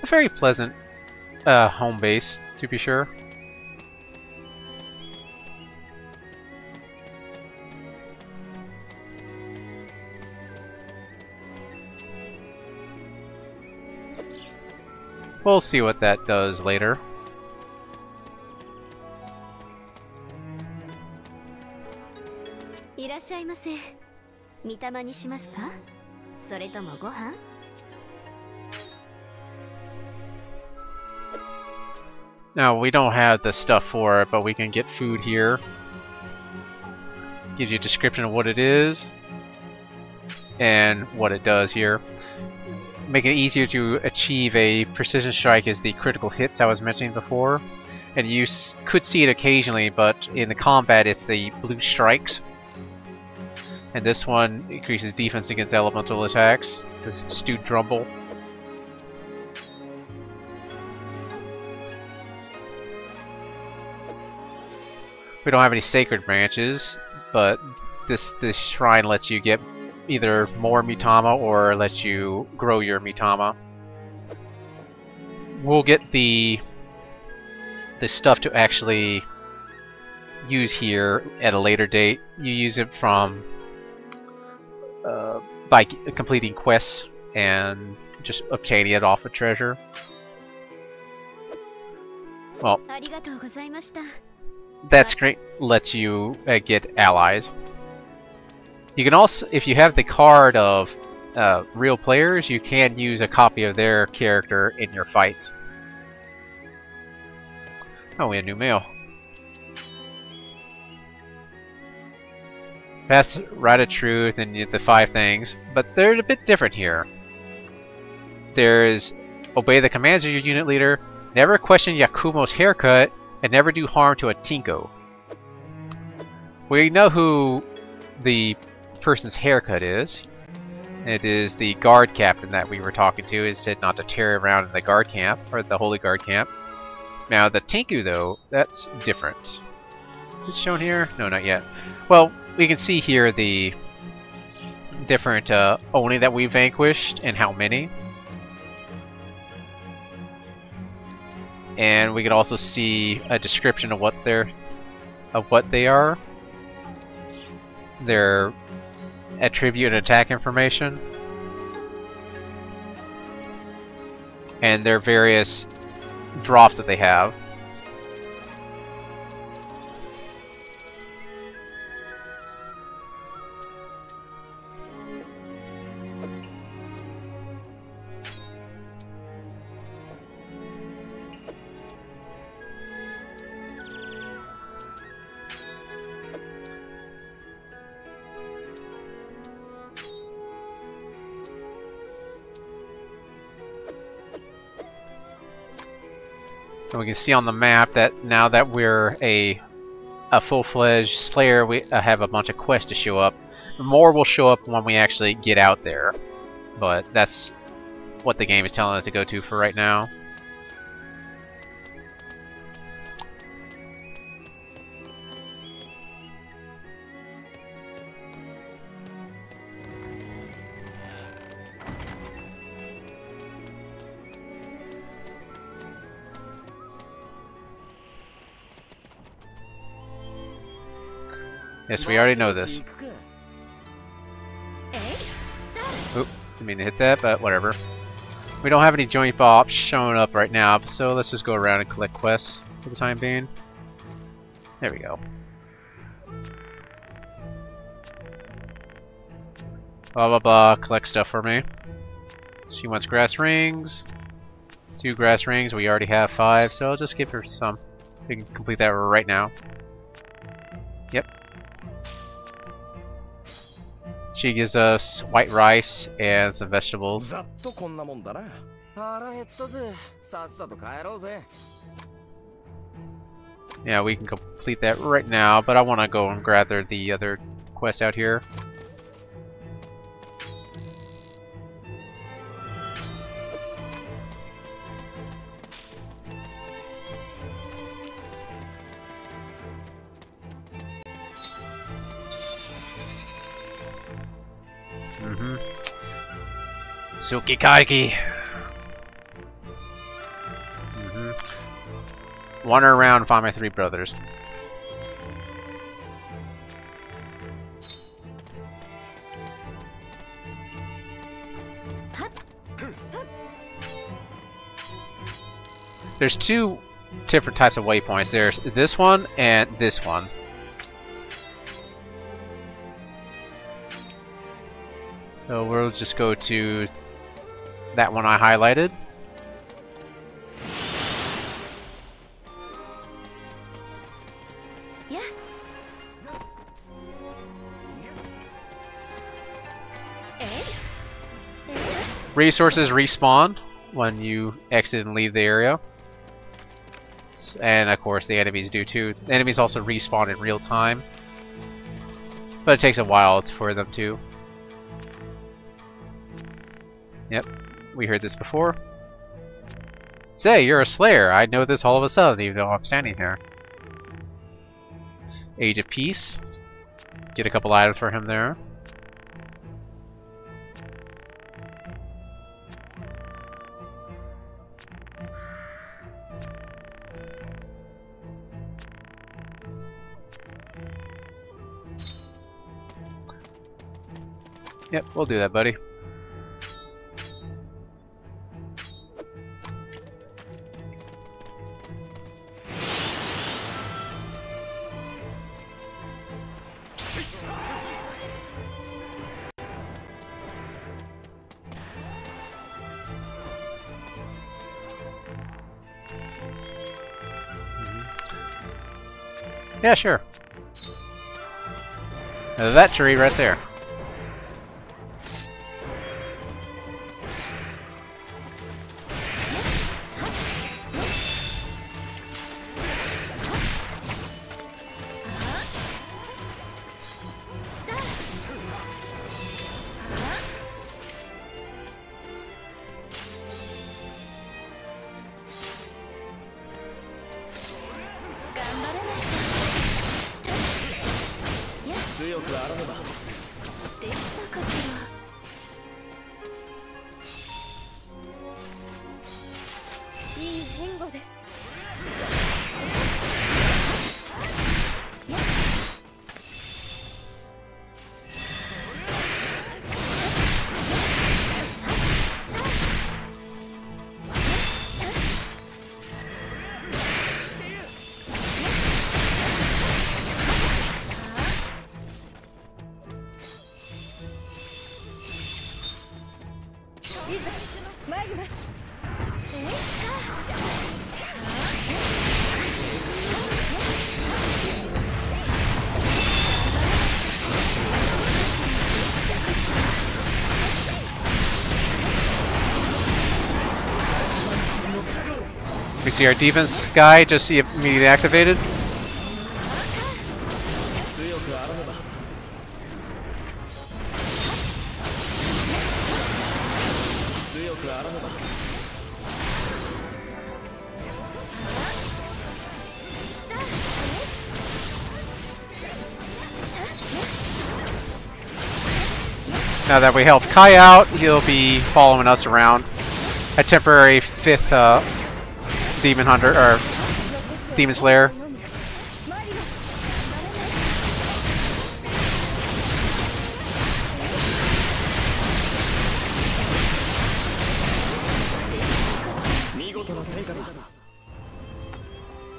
A very pleasant home base, to be sure. We'll see what that does later. Now, we don't have the stuff for it, but we can get food here. Gives you a description of what it is and what it does here. Make it easier to achieve a precision strike is the critical hits I was mentioning before. And you could see it occasionally, but in the combat it's the blue strikes. And this one increases defense against elemental attacks. The stewed drumble. We don't have any sacred branches, but this shrine lets you get either more Mitama or lets you grow your Mitama. We'll get the stuff to actually use here at a later date. You use it from by completing quests and just obtaining it off a treasure. Well, that's great. Lets you get allies. You can also, if you have the card of real players, you can use a copy of their character in your fights. Oh, we have new mail. Pass right of truth and the 5 things, but they're a bit different here. There's obey the commands of your unit leader, never question Yakumo's haircut, and never do harm to a Tinko. We know who the person's haircut is. It is the guard captain that we were talking to. It said not to tear around in the guard camp, or the holy guard camp. Now the Tinku though, that's different. Is it shown here? No, not yet. Well, we can see here the different Oni that we vanquished and how many. And we can also see a description of what they are. Their attribute and attack information. And their various drops that they have. And we can see on the map that now that we're a full-fledged Slayer, we have a bunch of quests to show up. More will show up when we actually get out there, but that's what the game is telling us to go to for right now. Yes, we already know this. Oop, didn't mean to hit that, but whatever. We don't have any joint bops showing up right now, so let's just go around and collect quests for the time being. There we go. Blah blah blah, collect stuff for me. She wants grass rings. 2 grass rings, we already have 5, so I'll just give her some. We can complete that right now. Yep. She gives us white rice and some vegetables. Yeah, we can complete that right now, but I want to go and gather the other quest out here. Tsukikage. Wander around and find my 3 brothers. There's 2 different types of waypoints. There's this one and this one. So we'll just go to that one I highlighted. Yeah. Resources respawn when you exit and leave the area. And of course the enemies do too. The enemies also respawn in real time. But it takes a while for them to. Yep, we heard this before. Say, you're a Slayer. I know this all of a sudden, even though I'm standing here. Age of Peace. Get a couple items for him there. Yep, we'll do that, buddy. Yeah, sure. That tree right there. We see our defense guy just immediately activated. Now that we helped Kai out, he'll be following us around. A temporary 5th Demon Hunter, or Demon Slayer.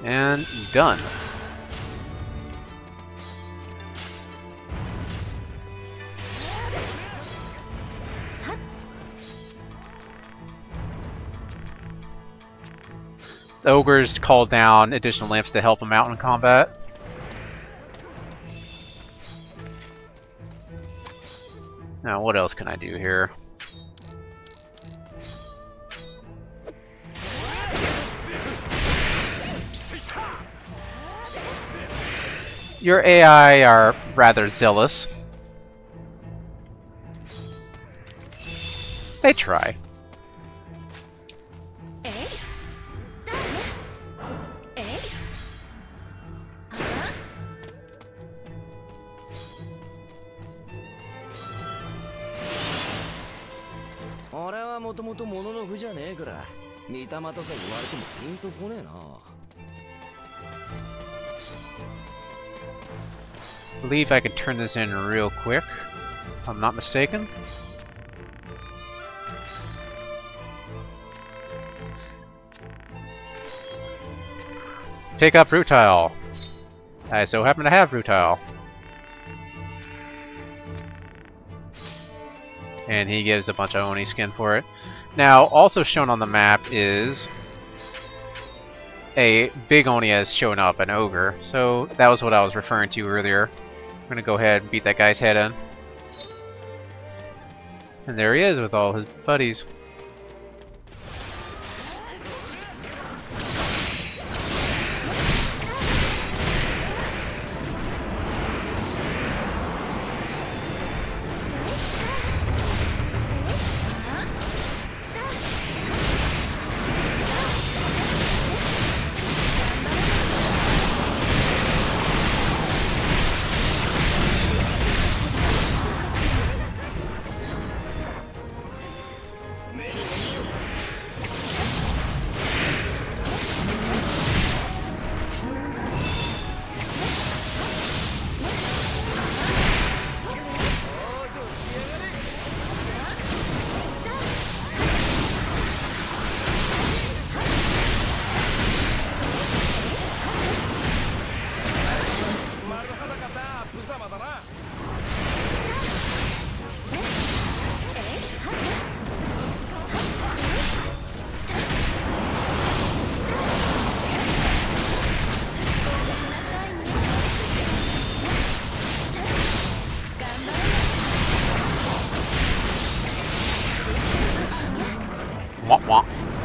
And done. The ogres call down additional lamps to help them out in combat. Now, what else can I do here? Your AI are rather zealous. They try. I believe I could turn this in real quick, if I'm not mistaken. Take up Rutile. I so happen to have Rutile. And he gives a bunch of Oni skin for it. Now, also shown on the map is a big Oni has shown up, an ogre. So that was what I was referring to earlier. I'm gonna go ahead and beat that guy's head in. And there he is with all his buddies.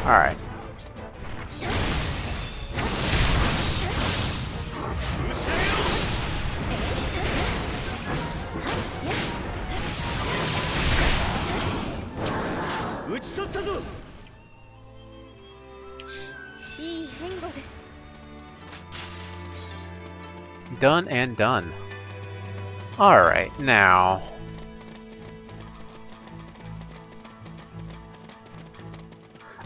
Alright. Done and done. Alright, now...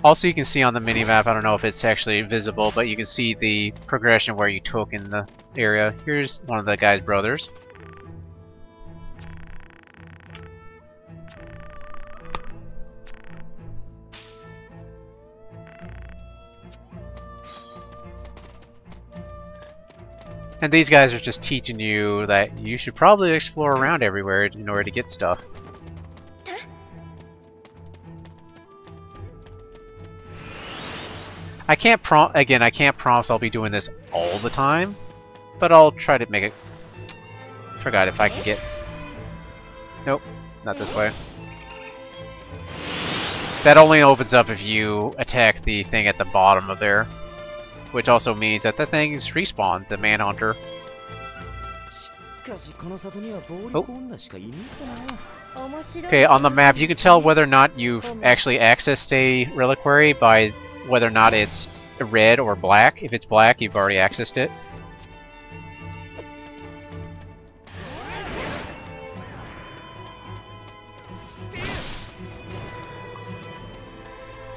Also, you can see on the minimap, I don't know if it's actually visible, but you can see the progression where you took in the area. Here's one of the guy's brothers. And these guys are just teaching you that you should probably explore around everywhere in order to get stuff. I can't promise I'll be doing this all the time, but I'll try to make it. Forgot if I can get. Nope, not this way. That only opens up if you attack the thing at the bottom of there. Which also means that the things respawn, the Manhunter. Oh. Okay, on the map you can tell whether or not you've actually accessed a reliquary by whether or not it's red or black. If it's black, you've already accessed it.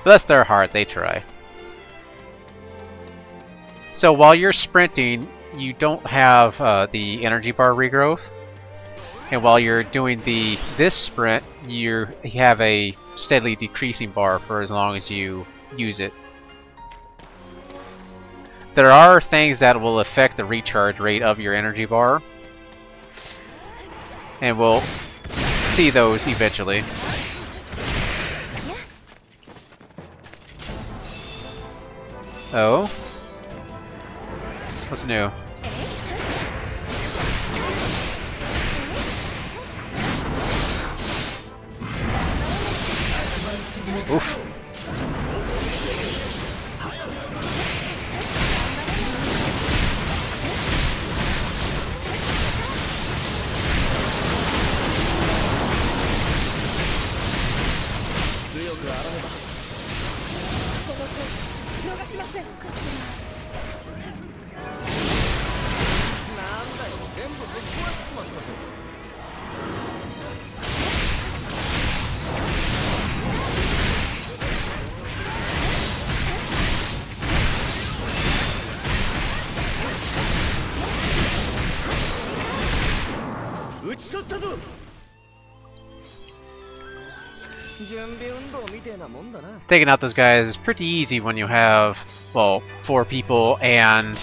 Bless their heart, they try. So while you're sprinting, you don't have the energy bar regrowth, and while you're doing this sprint, you have a steadily decreasing bar for as long as you use it. There are things that will affect the recharge rate of your energy bar, and we'll see those eventually. Oh? What's new? Oof. Taking out those guys is pretty easy when you have, well, 4 people and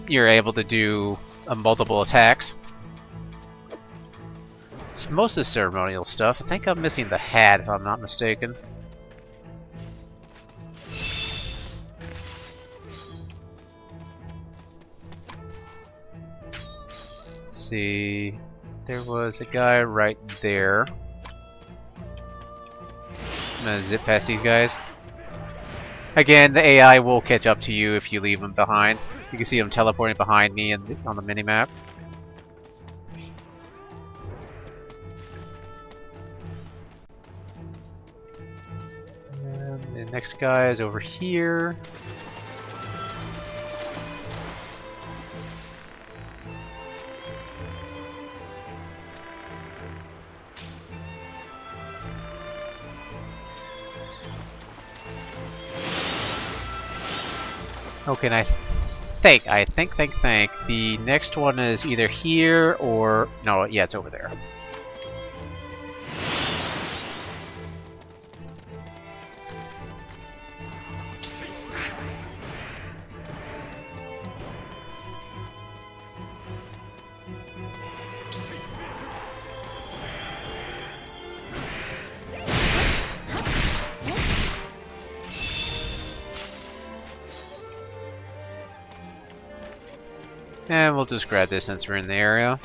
you're able to do multiple attacks. It's most of the ceremonial stuff. I think I'm missing the hat if I'm not mistaken. Let's see, there was a guy right there. I'm gonna zip past these guys. Again, the AI will catch up to you if you leave them behind. You can see them teleporting behind me on the minimap. And the next guy is over here. Okay, and I think the next one is either here or no, yeah, it's over there. And we'll just grab this since we're in the area.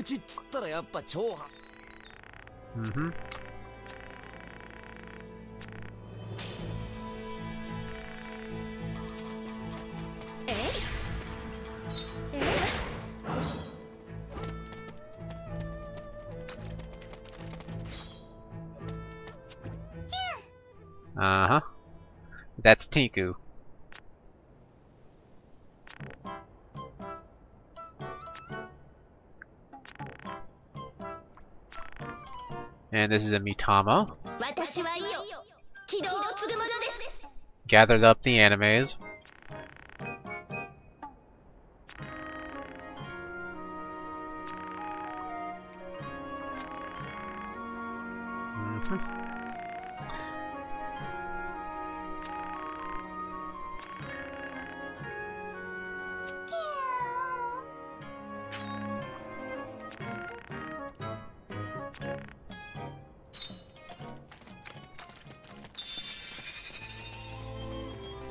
ちっつったらやっぱ超派。Mm-hmm. Uh-huh. That's Tinku. And this is a Mitama. Gathered up the animes. Mm-hmm.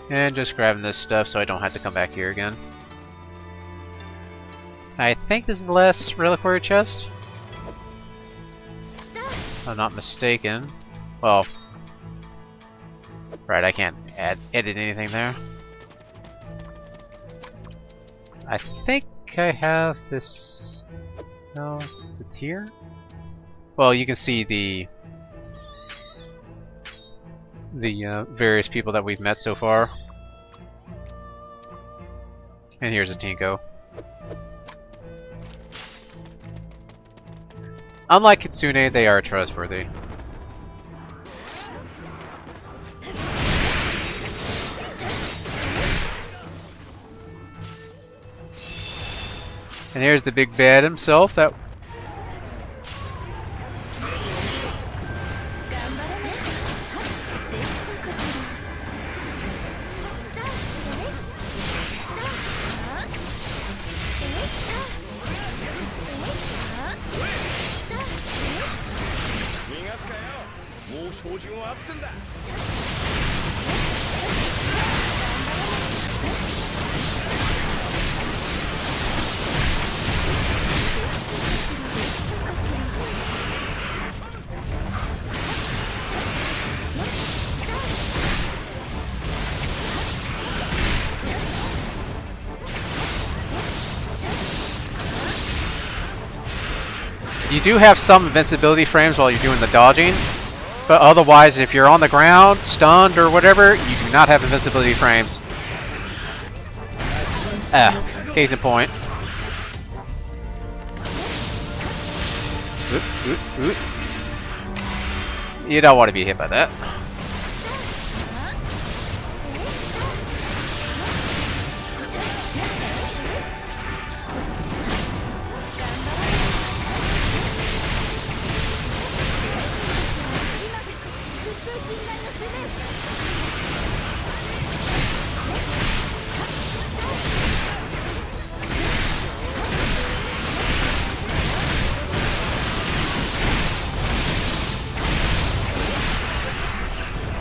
And just grabbing this stuff so I don't have to come back here again. I think this is the last reliquary chest. If I'm not mistaken. Well, right, I can't edit anything there. I think I have this. No, is it here? Well, you can see the various people that we've met so far. And here's a Tinko. Unlike Kitsune, they are trustworthy. And here's the big bad himself that you do have some invincibility frames while you're doing the dodging, but otherwise if you're on the ground, stunned or whatever, you do not have invincibility frames. Case in point. Oop, oop, oop. You don't want to be hit by that.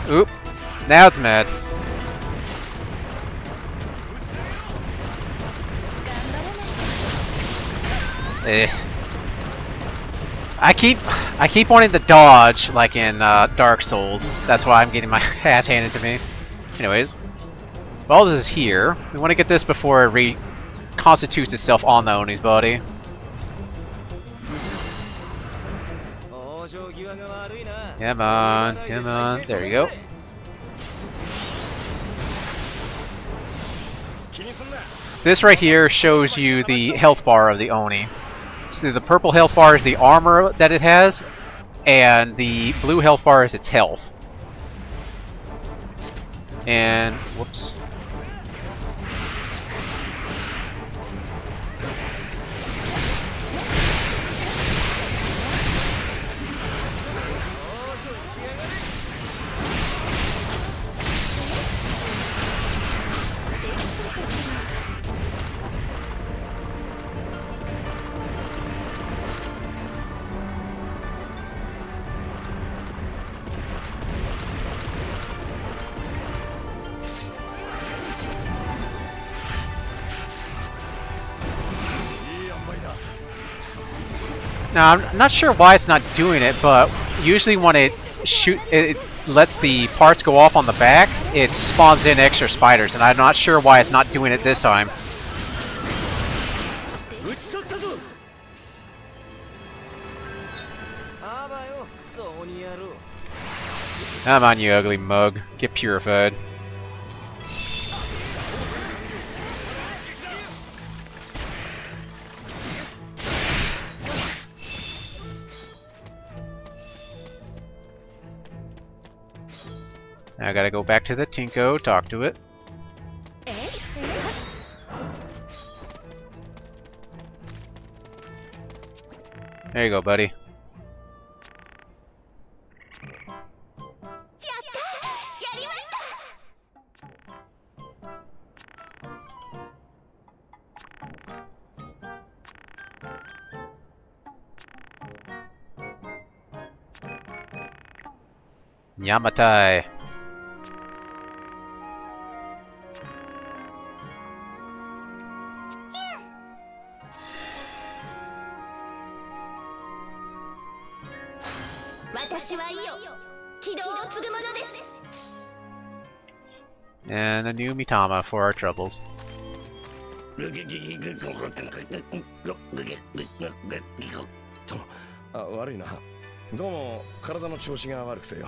Oop. Now it's mad. I keep wanting to dodge like in Dark Souls. That's why I'm getting my ass handed to me. Anyways, all this is here. We want to get this before it reconstitutes itself on the Oni's body. Come on, come on. There you go. This right here shows you the health bar of the Oni. So the purple health bar is the armor that it has, and the blue health bar is its health. And, whoops. Now, I'm not sure why it's not doing it, but usually when it lets the parts go off on the back, it spawns in extra spiders, and I'm not sure why it's not doing it this time. Come on, you ugly mug. Get purified. Now I gotta go back to the Tinko, talk to it. There you go, buddy. Yamatai. And a new Mitama for our troubles. 悪いな。どうも体の調子が悪くてよ。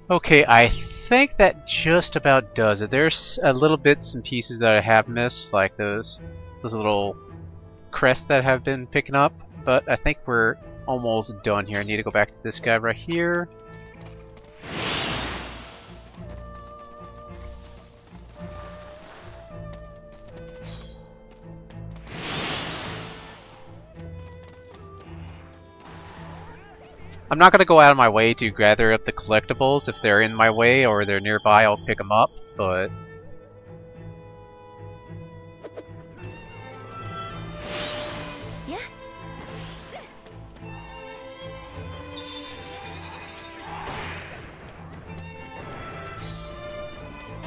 Okay, I think that just about does it. There's a little bits and pieces that I have missed, like those little crests that have been picking up, but I think we're almost done here. I need to go back to this guy right here. I'm not going to go out of my way to gather up the collectibles. If they're in my way or they're nearby, I'll pick them up, but... Yeah.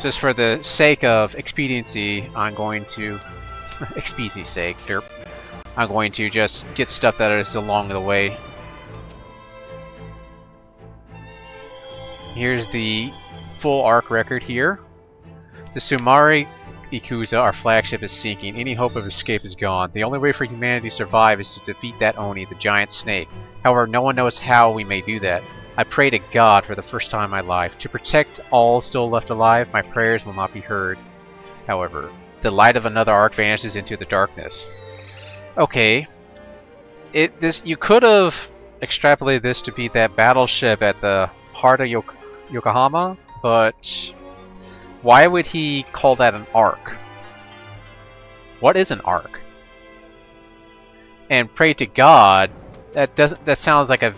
Just for the sake of expediency, I'm going to... expediency's sake, derp. I'm going to just get stuff that is along the way. Here's the full arc record here. The Sumari Ikuza, our flagship, is sinking. Any hope of escape is gone. The only way for humanity to survive is to defeat that Oni, the giant snake. However, no one knows how we may do that. I pray to God for the first time in my life. To protect all still left alive, my prayers will not be heard. However, the light of another arc vanishes into the darkness. Okay. You could have extrapolated this to be that battleship at the heart of Yokohama, but why would he call that an arc? What is an arc? And pray to God, that sounds like a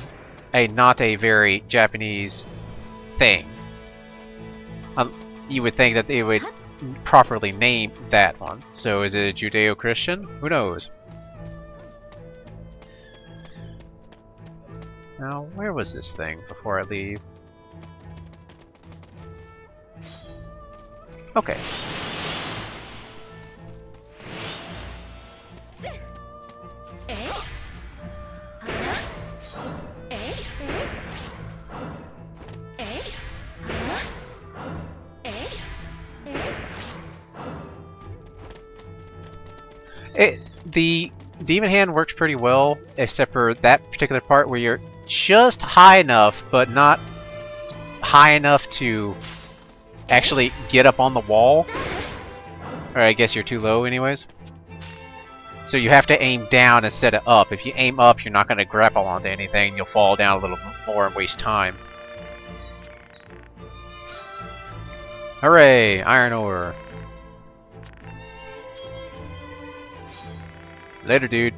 not a very Japanese thing. You would think that they would properly name that one. So is it a Judeo-Christian? Who knows? Now, where was this thing before I leave? Okay. The Demon Hand works pretty well, except for that particular part where you're just high enough, but not high enough to actually get up on the wall. Or I guess you're too low anyways. So you have to aim down instead of up. If you aim up, you're not going to grapple onto anything. You'll fall down a little more and waste time. Hooray! Iron ore. Later, dude.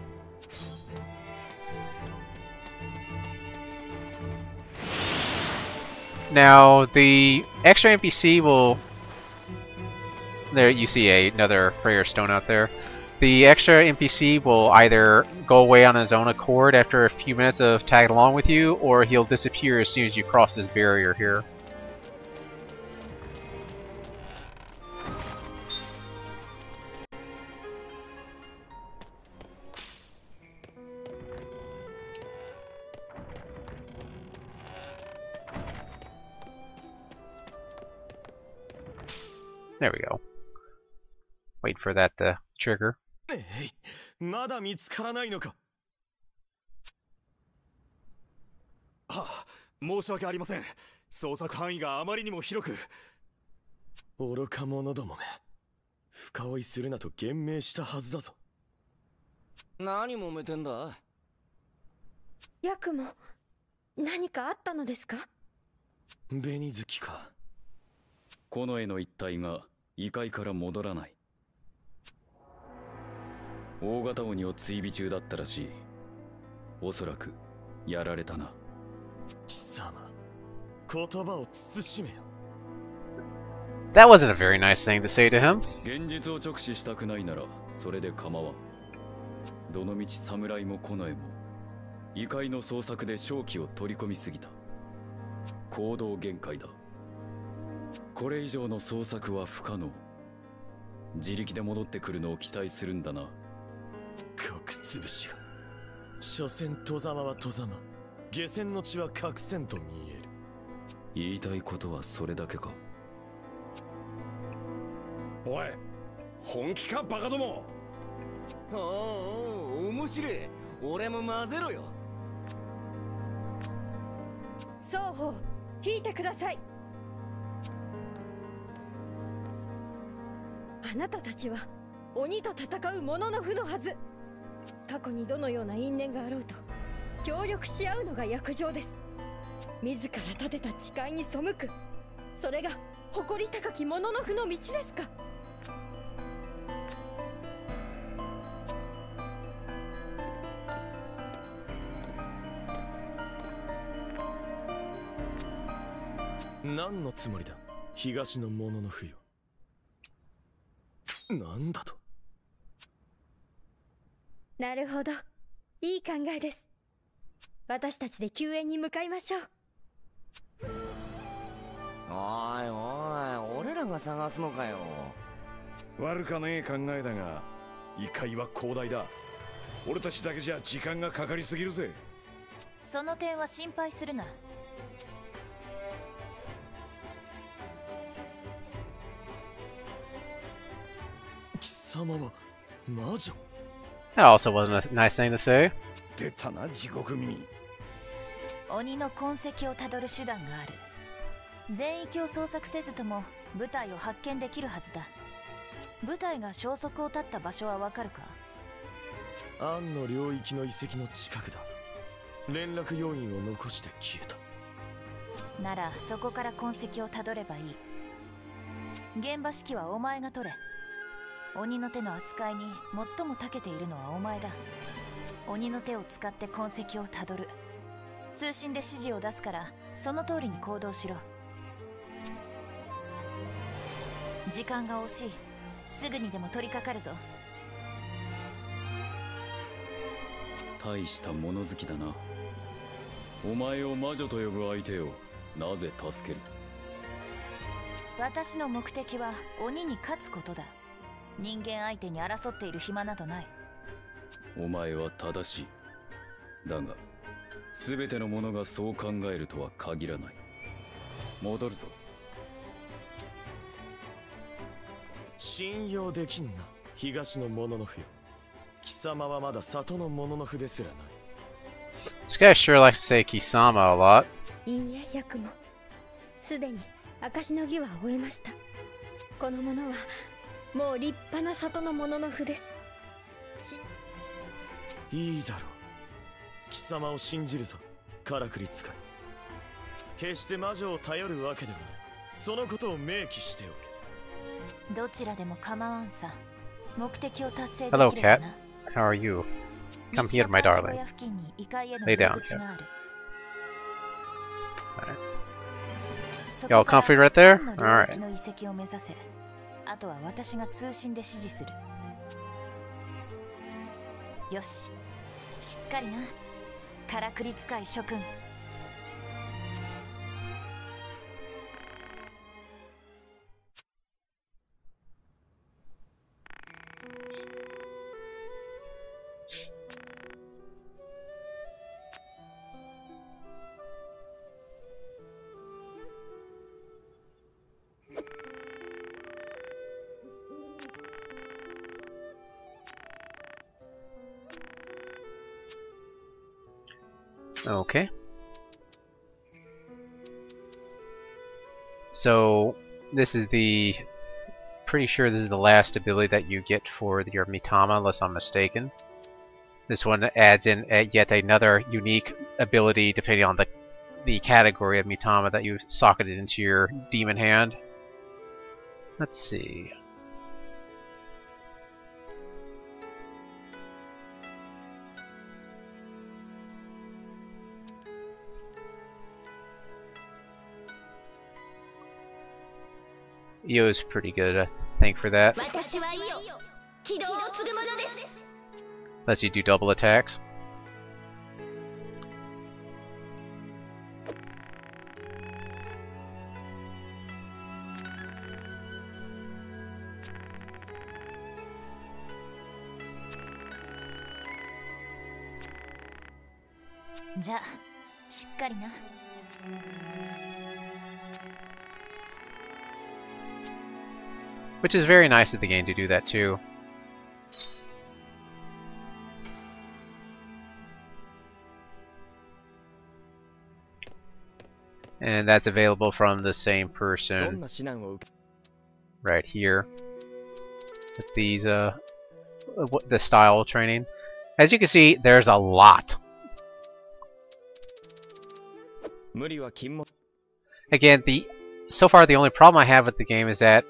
Now, the extra NPC will... There, you see another prayer stone out there. The extra NPC will either go away on his own accord after a few minutes of tagging along with you, or he'll disappear as soon as you cross this barrier here. There we go. Wait for that to trigger. まだ見つからないのか。はあ、申し訳ありません。捜索範囲があまりにも広く。愚か者どもめ。深追いするなと言明したはずだぞ。何揉めてんだ？ヤクモ、何かあったのですか？紅月か。近衛の一帯が異界から戻らない。大型鬼を追尾中だったらしい。おそらくやられたな。貴様、言葉を慎めよ。That wasn't a very nice thing to say to him. 現実を直視したくないならそれで構わん。どのみち侍も近衛も異界の捜索で正気を取り込みすぎた。行動限界だ。これ以上の捜索は不可能。自力で戻ってくるのを期待するんだな。角つぶしが。所詮戸様は戸様、下船の血は角船と見える。言いたいことはそれだけか。おい、本気かバカども。おお、面白い。俺も混ぜろよ。双方引いてください。あなたたちは鬼と戦う者の負のはず。過去にどのような因縁があろうと協力し合うのが約定です。自ら立てた誓いに背く、それが誇り高き者の負の道ですか。何のつもりだ、東の者の負よ。なんだと。なるほど、いい考えです。私たちで救援に向かいましょう。おいおい、俺らが探すのかよ。悪かねえ考えだが、異界は広大だ。俺たちだけじゃ時間がかかりすぎるぜ。その点は心配するな。貴様は魔女。That also wasn't a nice thing to say. 出たな、地獄耳。鬼の痕跡をたどる手段がある。全域を捜索せずとも部隊を発見できるはずだ。部隊が消息を絶った場所はわかるか？アンの領域の遺跡の近くだ。連絡要員を残して消えた。ならそこから痕跡をたどればいい。現場指揮はお前が取れ。鬼の手の扱いに最も長けているのはお前だ。鬼の手を使って痕跡をたどる。通信で指示を出すからその通りに行動しろ。時間が惜しい。すぐにでも取り掛かるぞ。大した物好きだな。お前を魔女と呼ぶ相手をなぜ助ける？私の目的は鬼に勝つことだ。人間相手に争っている暇などない。お前は正しい。だが全ての者がそう考えるとは限らない。戻るぞ。信用できんな、東の者の負よ。貴様はまだ里の者の負ですらない。This guy sure likes to say Kisama a lot. いいえ、ヤクモ。すでに証の儀は終えました。この者はもう立派な里の者の負です。いいだろう。貴様を信じるぞ、からくり使い。決して魔女を頼るわけでもない。そのことを明記しておけ。どちらでも構わんさ。目的を達成で Hello, きれば cat. な。 How are you? Come 西 here, の my 監視小 darling. 屋付近に異界への Lay 入り down, 口がある。 Alright. そ Y'all こから comfy right there? 本の領域の遺跡を目指せ。あとは私が通信で指示する。よし、しっかりな。からくり使い諸君。Okay. So this is the... pretty sure this is the last ability that you get for your Mitama, unless I'm mistaken. This one adds in yet another unique ability depending on the category of Mitama that you socketed into your demon hand. Let's see. Io is pretty good, I think, for that. Lets you do double attacks. Which is very nice of the game to do that too. And that's available from the same person right here with these the style training. As you can see, there's a lot. Again, so far the only problem I have with the game is that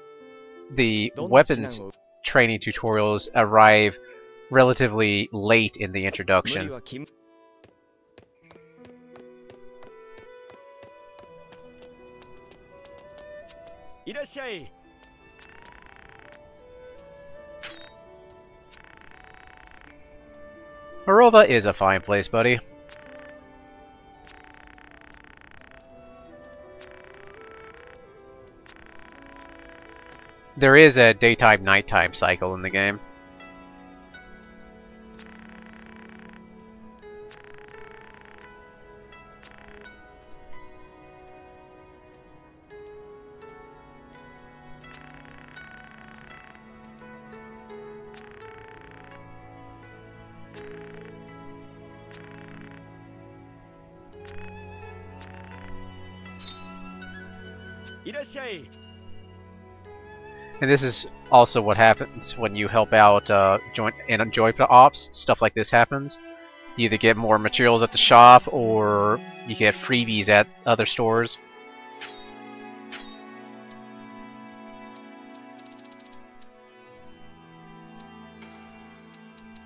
the weapons training tutorials arrive relatively late in the introduction. Morova is a fine place, buddy. There is a daytime-nighttime cycle in the game. And this is also what happens when you help out joint ops. Stuff like this happens. You either get more materials at the shop, or you get freebies at other stores.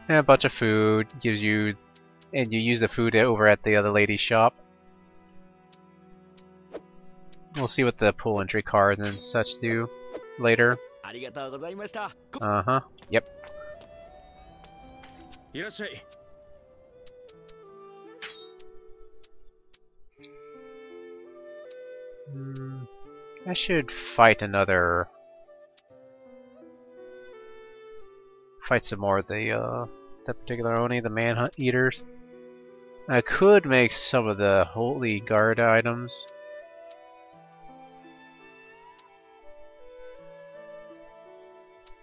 And a bunch of food gives you, and you use the food over at the other lady's shop. We'll see what the pull entry cards and such do later. Uh-huh. Yep. I should fight some more of the that particular Oni, the manhunt eaters. I could make some of the Holy Guard items.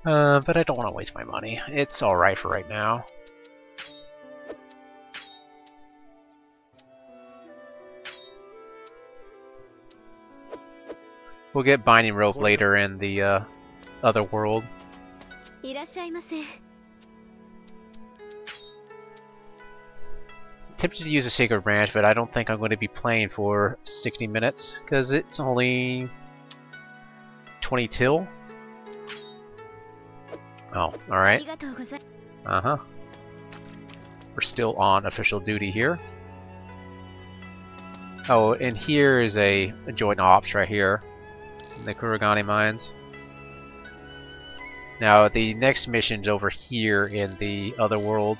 But I don't want to waste my money. It's alright for right now. We'll get binding rope later in the other world. Tempted to use a Sacred Branch, but I don't think I'm going to be playing for 60 minutes, because it's only 20 till. Oh, alright. Uh-huh. We're still on official duty here. Oh, and here is a joint ops right here in the Kurogane mines. Now, the next mission's over here in the other world.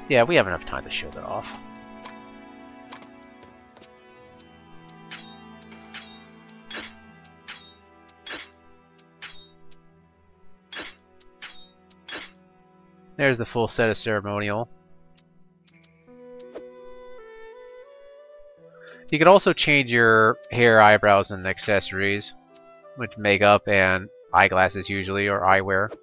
Yeah, we have enough time to show that off. There's the full set of ceremonial. You can also change your hair, eyebrows, and accessories, with makeup and eyeglasses usually, or eyewear.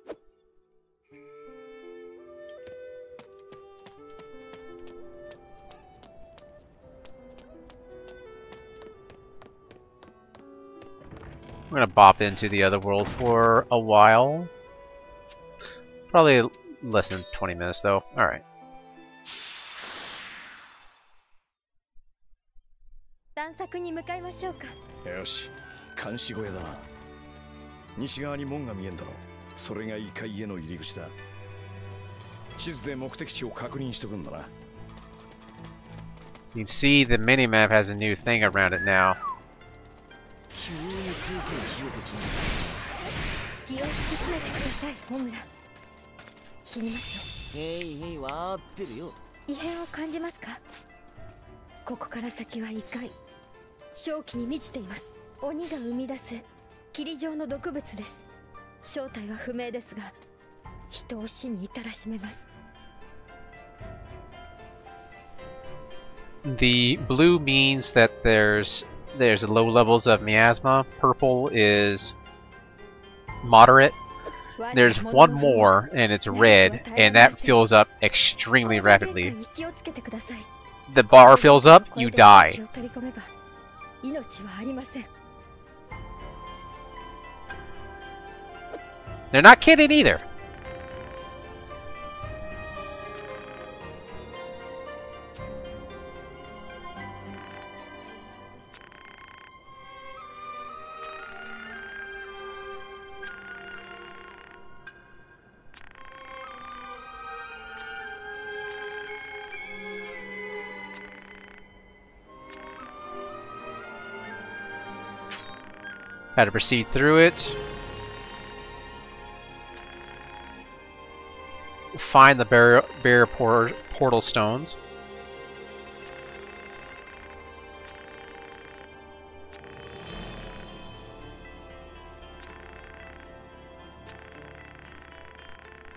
We're gonna bop into the other world for a while. Probably less than 20 minutes though. Alright. 探索に向かいましょうか。よし、監視小屋だな。西側に門が見えんだろ。それが異界への入り口だ。地図で目的地を確認しとくんだな。You can see the minimap has a new thing around it now. 気を引き締めてください、ホムラ。死にますよ。へいへい、わーってるよ。異変を感じますか？ここから先は異界。瘴気に満ちています。鬼が生み出す霧状の毒物です。正体は不明ですが、人を死に至らしめます。The blue means that there's low levels of miasma. Purple is moderate. There's one more, and it's red, and that fills up extremely rapidly. The bar fills up, you die. They're not kidding either. How to proceed through it. Find the barrier portal stones.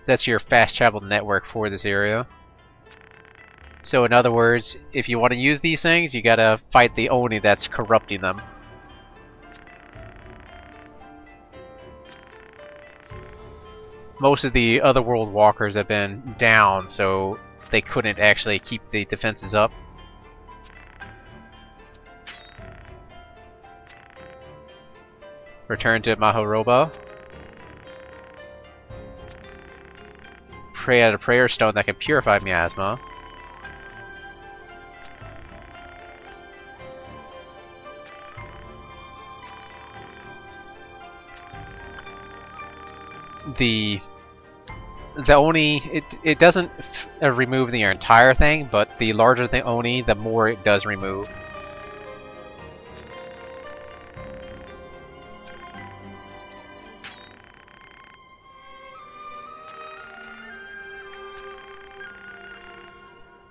That's your fast travel network for this area. So in other words, if you want to use these things, you gotta fight the Oni that's corrupting them. Most of the otherworld walkers have been down, so they couldn't actually keep the defenses up. Return to Mahoroba. Pray at a prayer stone that can purify miasma. The Oni, it doesn't remove the entire thing, but the larger the Oni, the more it does remove.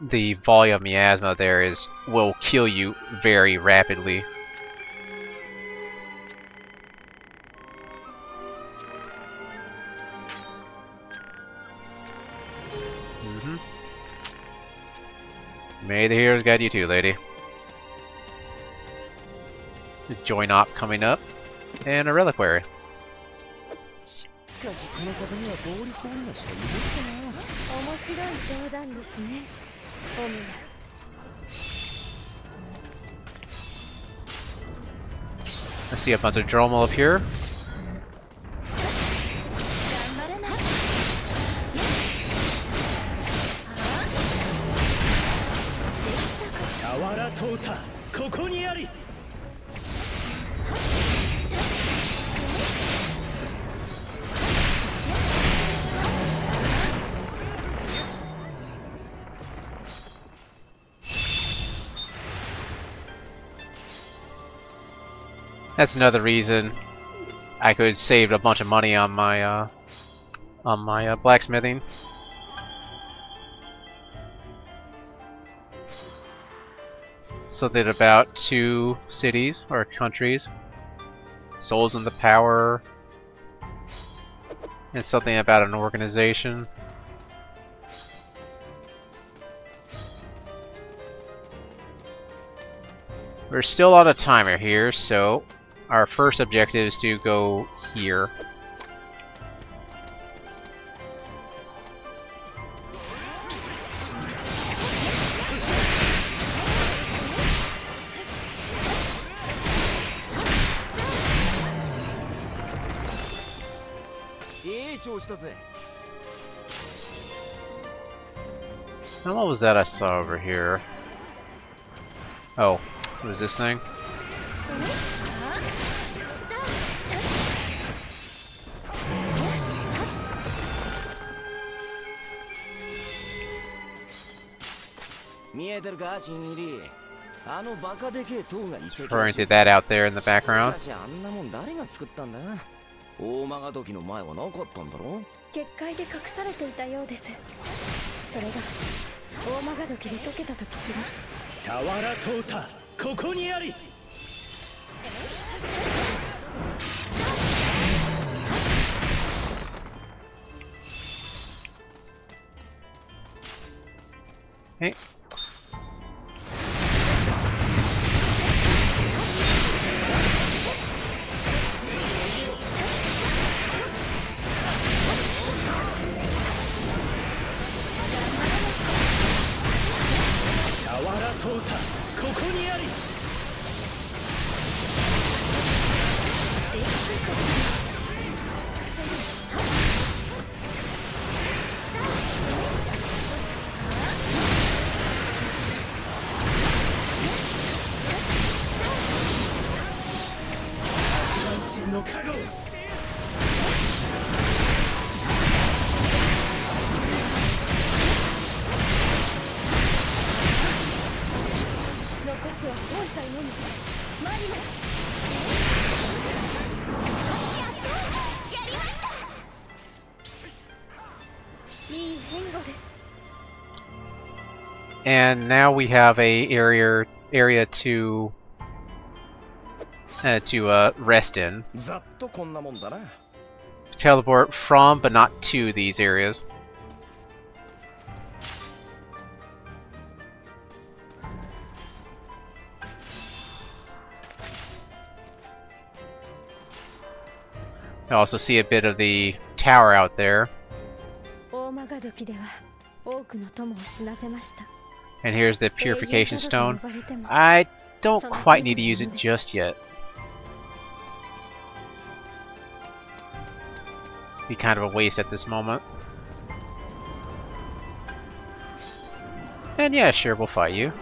The volume of miasma there will kill you very rapidly. May the heroes guide you too, lady. The join op coming up, and a reliquary. I see a bunch of Dromal up here. That's another reason I could save a bunch of money on my blacksmithing. So that about 2 cities or countries, souls in the power, and something about an organization. We're still on a timer here, so our first objective is to go here. Now what was that I saw over here? Oh, what was this thing? Oriented that out there in the background. 大曲が時の前はなかったんだろ。結界で隠されていたようです。それが大曲が時で溶けたと聞きます。俵淘汰、ここにあり。Hey. And now we have a area to rest in. Teleport from, but not to, these areas. You also see a bit of the tower out there. And here's the purification stone. I don't quite need to use it just yet. Be kind of a waste at this moment. And yeah, sure, we'll fight you.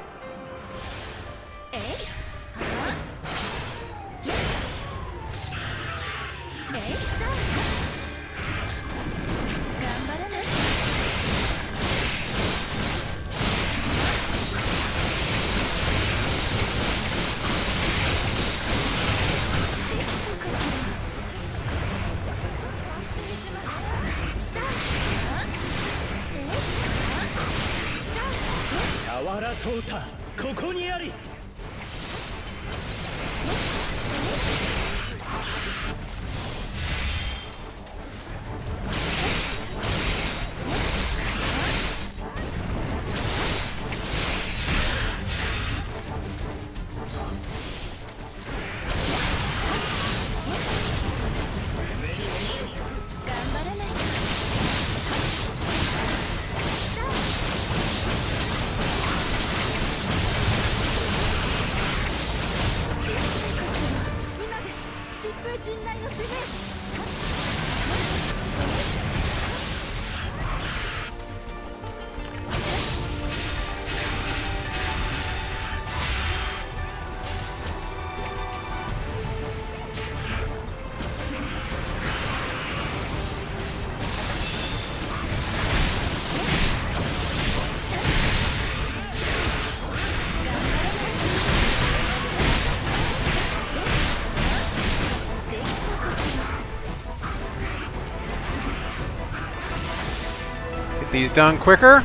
These done quicker.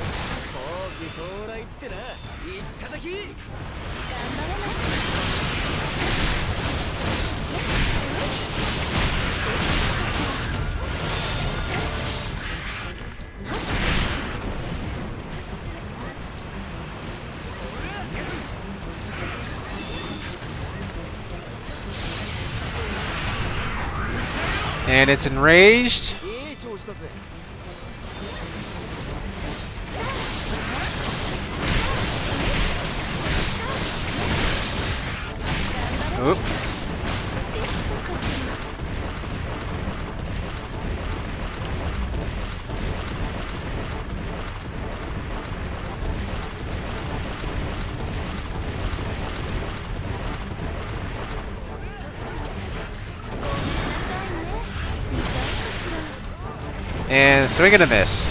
And it's enraged. Oop. And swing and a miss.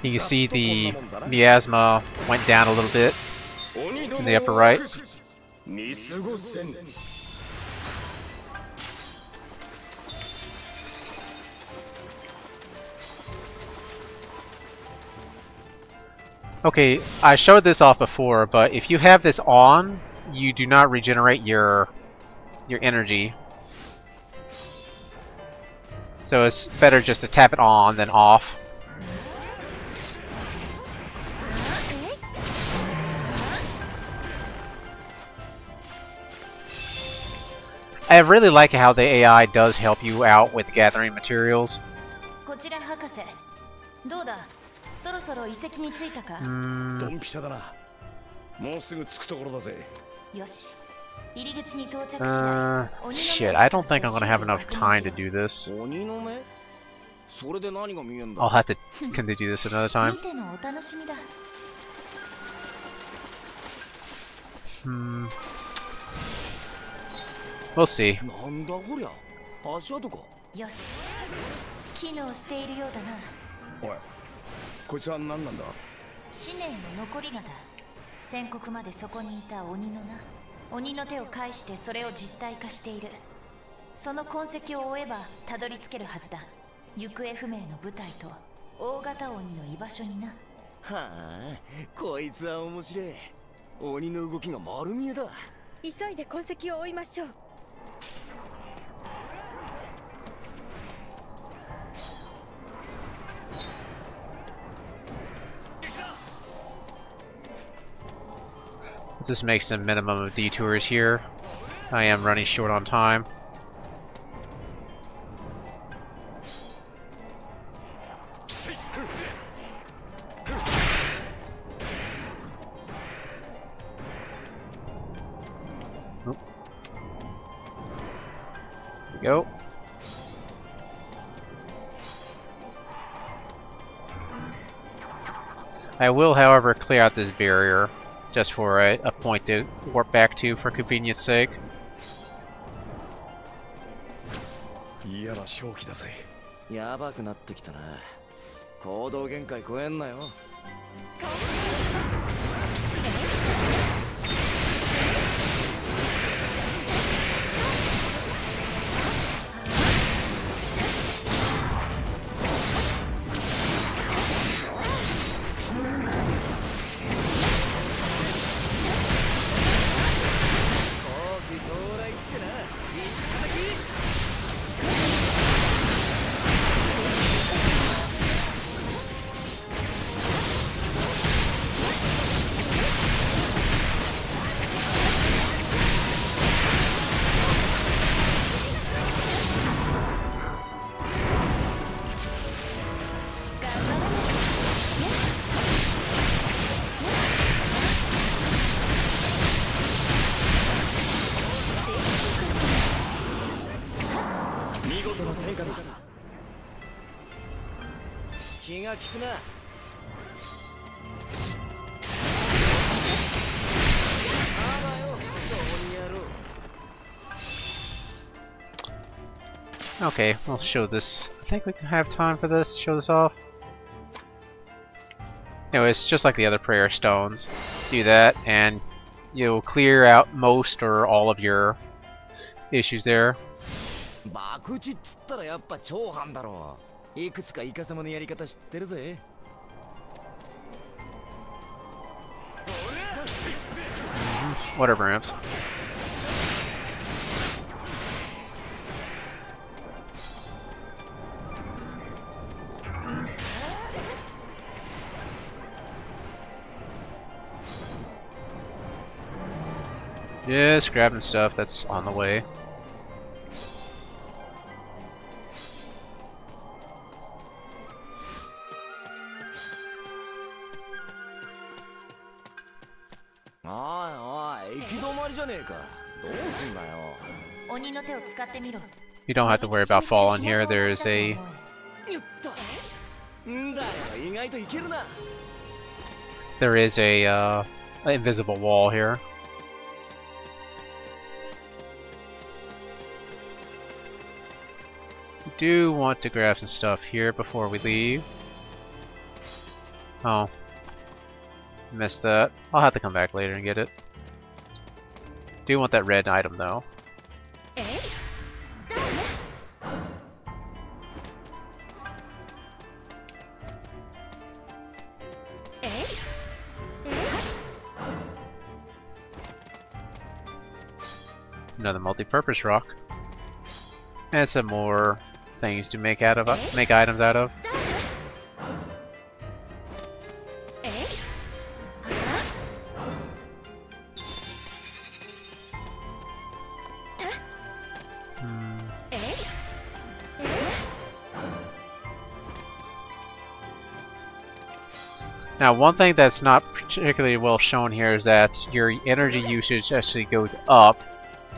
You can see the miasma went down a little bit in the upper right. Okay, I showed this off before, but if you have this on, you do not regenerate your energy. So it's better just to tap it on than off. I really like how the AI does help you out with gathering materials. こちら博士、どうだ？そろそろ遺跡に着いたか？ドンピシャだな。もうすぐ着くところだぜ。よし。入り口に到着次第。Shit, I don't think I'm gonna have enough time to do this. 鬼の目？それで何が見えんだ？ I'll have to continue to do this another time. 見てのお楽しみだ。We'll see. なんだこりゃ？足跡か？よし。機能しているようだな。おい、こいつは何なんだ？思念の残りがだ。宣告までそこにいた鬼のな。鬼の手を介してそれを実体化している。その痕跡を追えばたどり着けるはずだ。行方不明の部隊と大型鬼の居場所にな。はあ、こいつは面白い。鬼の動きが丸見えだ。急いで痕跡を追いましょう。Just makes a minimum of detours here. I am running short on time. Oop. There we go. I will, however, clear out this barrier. Just for a point to warp back to for convenience sake. 嫌な正気だぜ。やばくなってきたな。行動限界超えんなよ。気が利くな。Okay, we'll show this. I think we can have time for this. Show this off. Anyway, it's just like the other prayer stones. Do that, and you'll clear out most or all of your issues there. 博打っつったらやっぱ超犯だろう。いくつかイカ様のやり方知ってるぜ。Whatever, imps. Just grabbing stuff that's on the way. 鬼の手を使ってみろ。 You don't have to worry about falling here. There is a invisible wall here. We do want to grab some stuff here before we leave. Oh, missed that. I'll have to come back later and get it. Do want that red item though. Another multi-purpose rock, and some more things to make items out of. Now, one thing that's not particularly well shown here is that your energy usage actually goes up.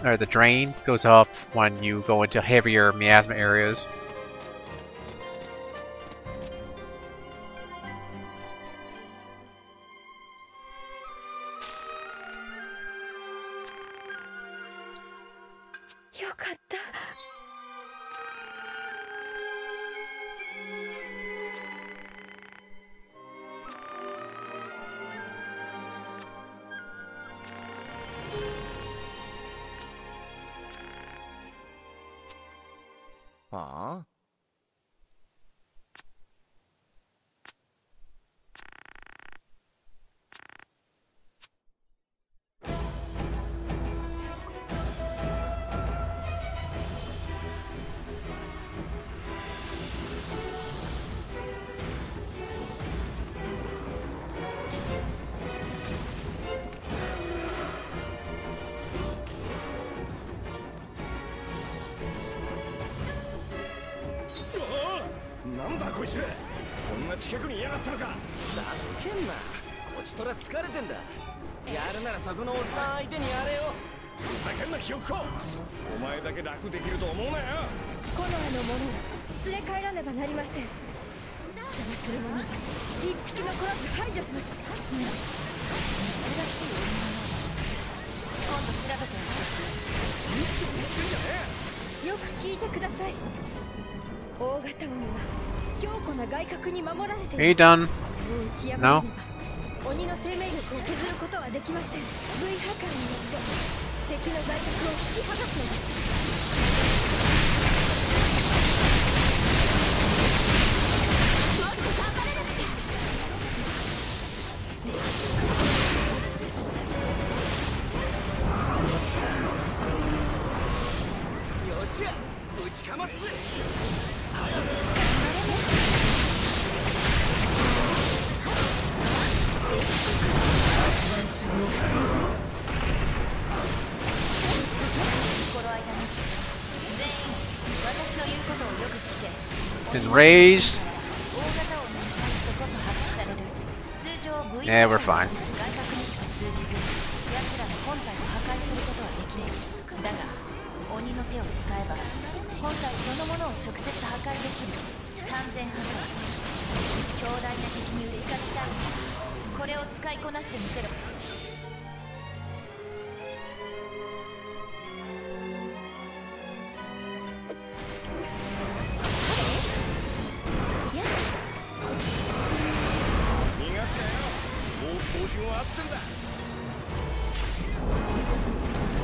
Or the drain goes up when you go into heavier miasma areas. Huh? Are you done? No? Enraged. Yeah, we're fine.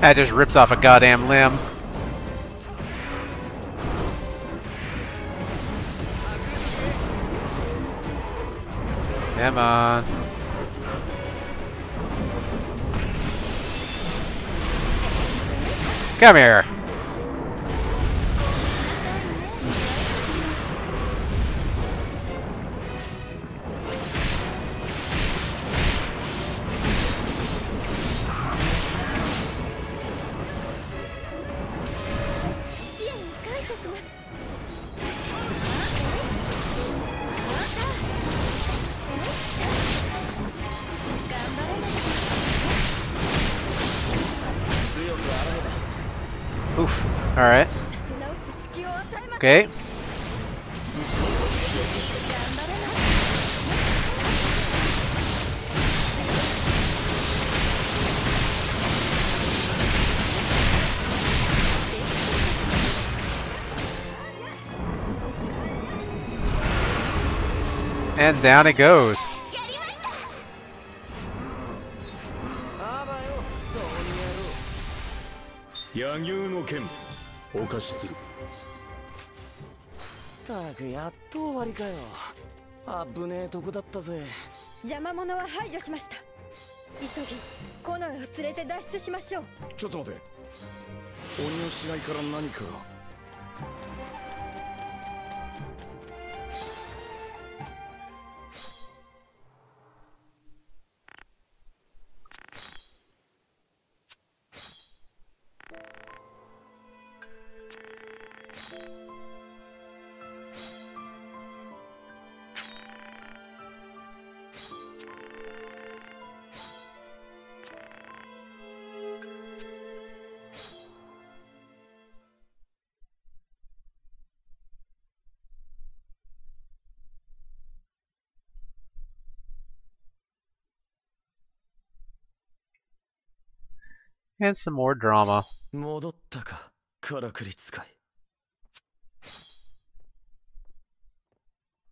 That just rips off a goddamn limb. Come on. Come here. Oof. Alright. Okay. And down it goes. 柳生の剣お貸しする。たくやっと終わりかよ。あぶねえとこだったぜ。邪魔者は排除しました。急ぎ近衛を連れて脱出しましょう。ちょっと待て。鬼の死骸から何かが。And some more drama. 戻ったか、からくり使い。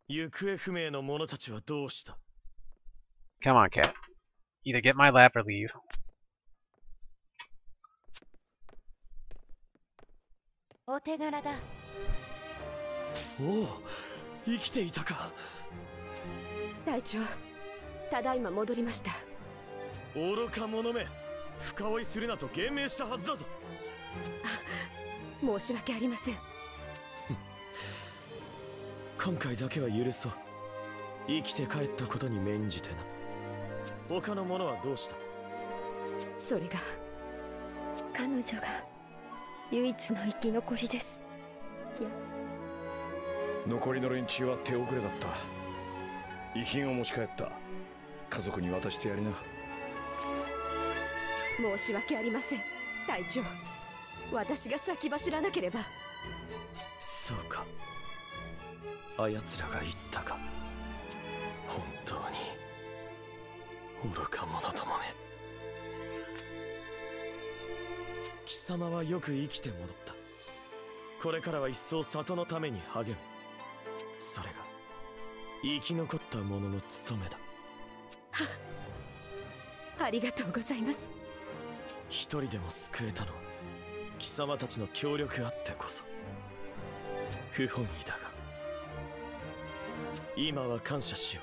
行方不明の者たちはどうした？ Come on, cat. Either get my lap or leave. お手柄だ。おお、生きていたか。隊長、ただいま戻りました。愚か者め、深追いするなと言命したはずだぞ。申し訳ありません。今回だけは許そう。生きて帰ったことに免じてな。他の者はどうした？それが彼女が唯一の生き残りです。残りの連中は手遅れだった。遺品を持ち帰った。家族に渡してやりな。申し訳ありません。隊長、私が先走らなければ。そうか、あやつらが言ったか。本当に愚か者どもめ。貴様はよく生きて戻った。これからは一層里のために励む。それが生き残った者の務めだ。ありがとうございます。一人でも救えたのは貴様たちの協力あってこそ。不本意だが今は感謝しよ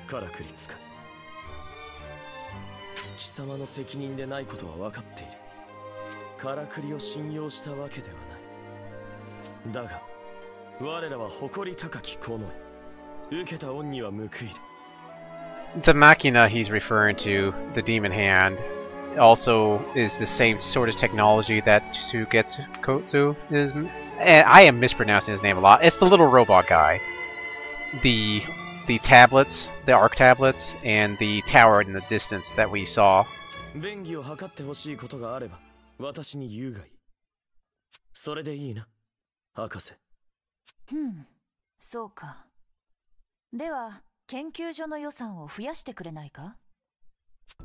う。からくり使い。貴様の責任でないことは分かっている。からくりを信用したわけではない。だが我らは誇り高き近衛。受けた恩には報いる。The machina he's referring to, the demon hand, also is the same sort of technology that Tsugetsu is. And I am mispronouncing his name a lot. It's the little robot guy. The tablets, the arc tablets, and the tower in the distance that we saw. 便宜を図ってほしいことがあれば私に言うがいい。それでいいな、博士。そうか。では研究所の予算を増やしてくれないか？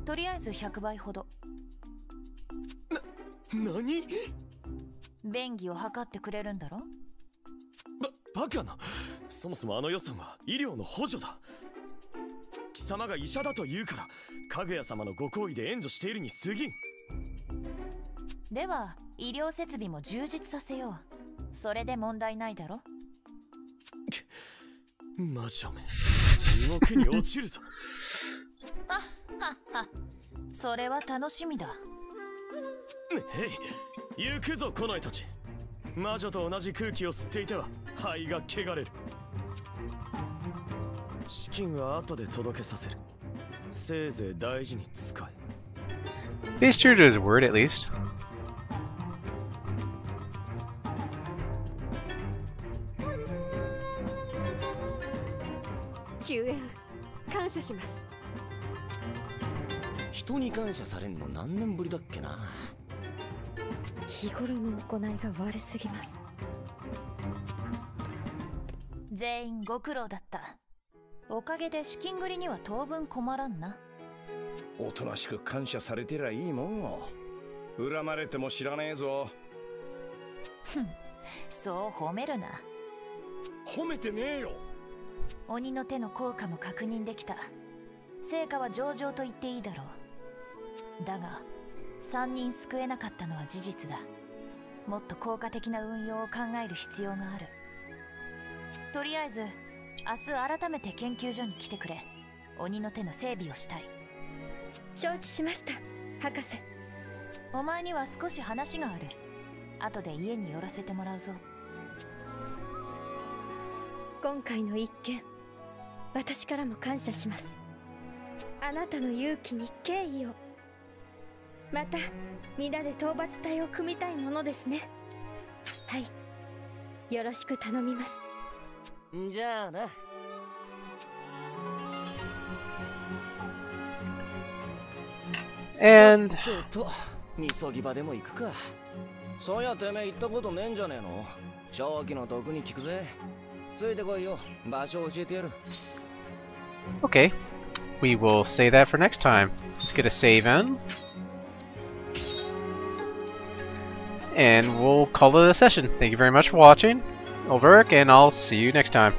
とりあえず100倍ほど。何？便宜を図ってくれるんだろ？バカな。そもそもあの予算は医療の補助だ。貴様が医者だと言うからかぐや様のご厚意で援助しているに過ぎん。では医療設備も充実させよう。それで問題ないだろ？魔女め、地獄に落ちるぞ。それは楽しみだ。へい、行くぞ近衛たち。魔女と同じ空気を吸っていては肺が汚れる。資金は後で届けさせる。せいぜい大事に使え。He's true to his word, at least. 救援感謝します。人に感謝されんの何年ぶりだっけな。日頃の行いが悪すぎます。全員ご苦労だった。おかげで資金繰りには当分困らんな。おとなしく感謝されてりゃいいもんを。恨まれても知らねえぞ。ふん、そう褒めるな。褒めてねえよ。鬼の手の効果も確認できた。成果は上々と言っていいだろう。だが3人救えなかったのは事実だ。もっと効果的な運用を考える必要がある。とりあえず明日改めて研究所に来てくれ。鬼の手の整備をしたい。承知しました、博士。お前には少し話がある。後で家に寄らせてもらうぞ。今回の一件、私からも感謝します。あなたの勇気に敬意を。また皆で討伐隊を組みたいものですね。はい、よろしく頼みます。じゃあな。And みそぎ場でも行くか。そうやてめえ行ったことねえんじゃねえの。正気の毒に効くぜ。ついてこいよ。場所教えてやる。 okay, we will save that for next time. Let's get a save in. And we'll call it a session. Thank you very much for watching. Ulvirich, and I'll see you next time.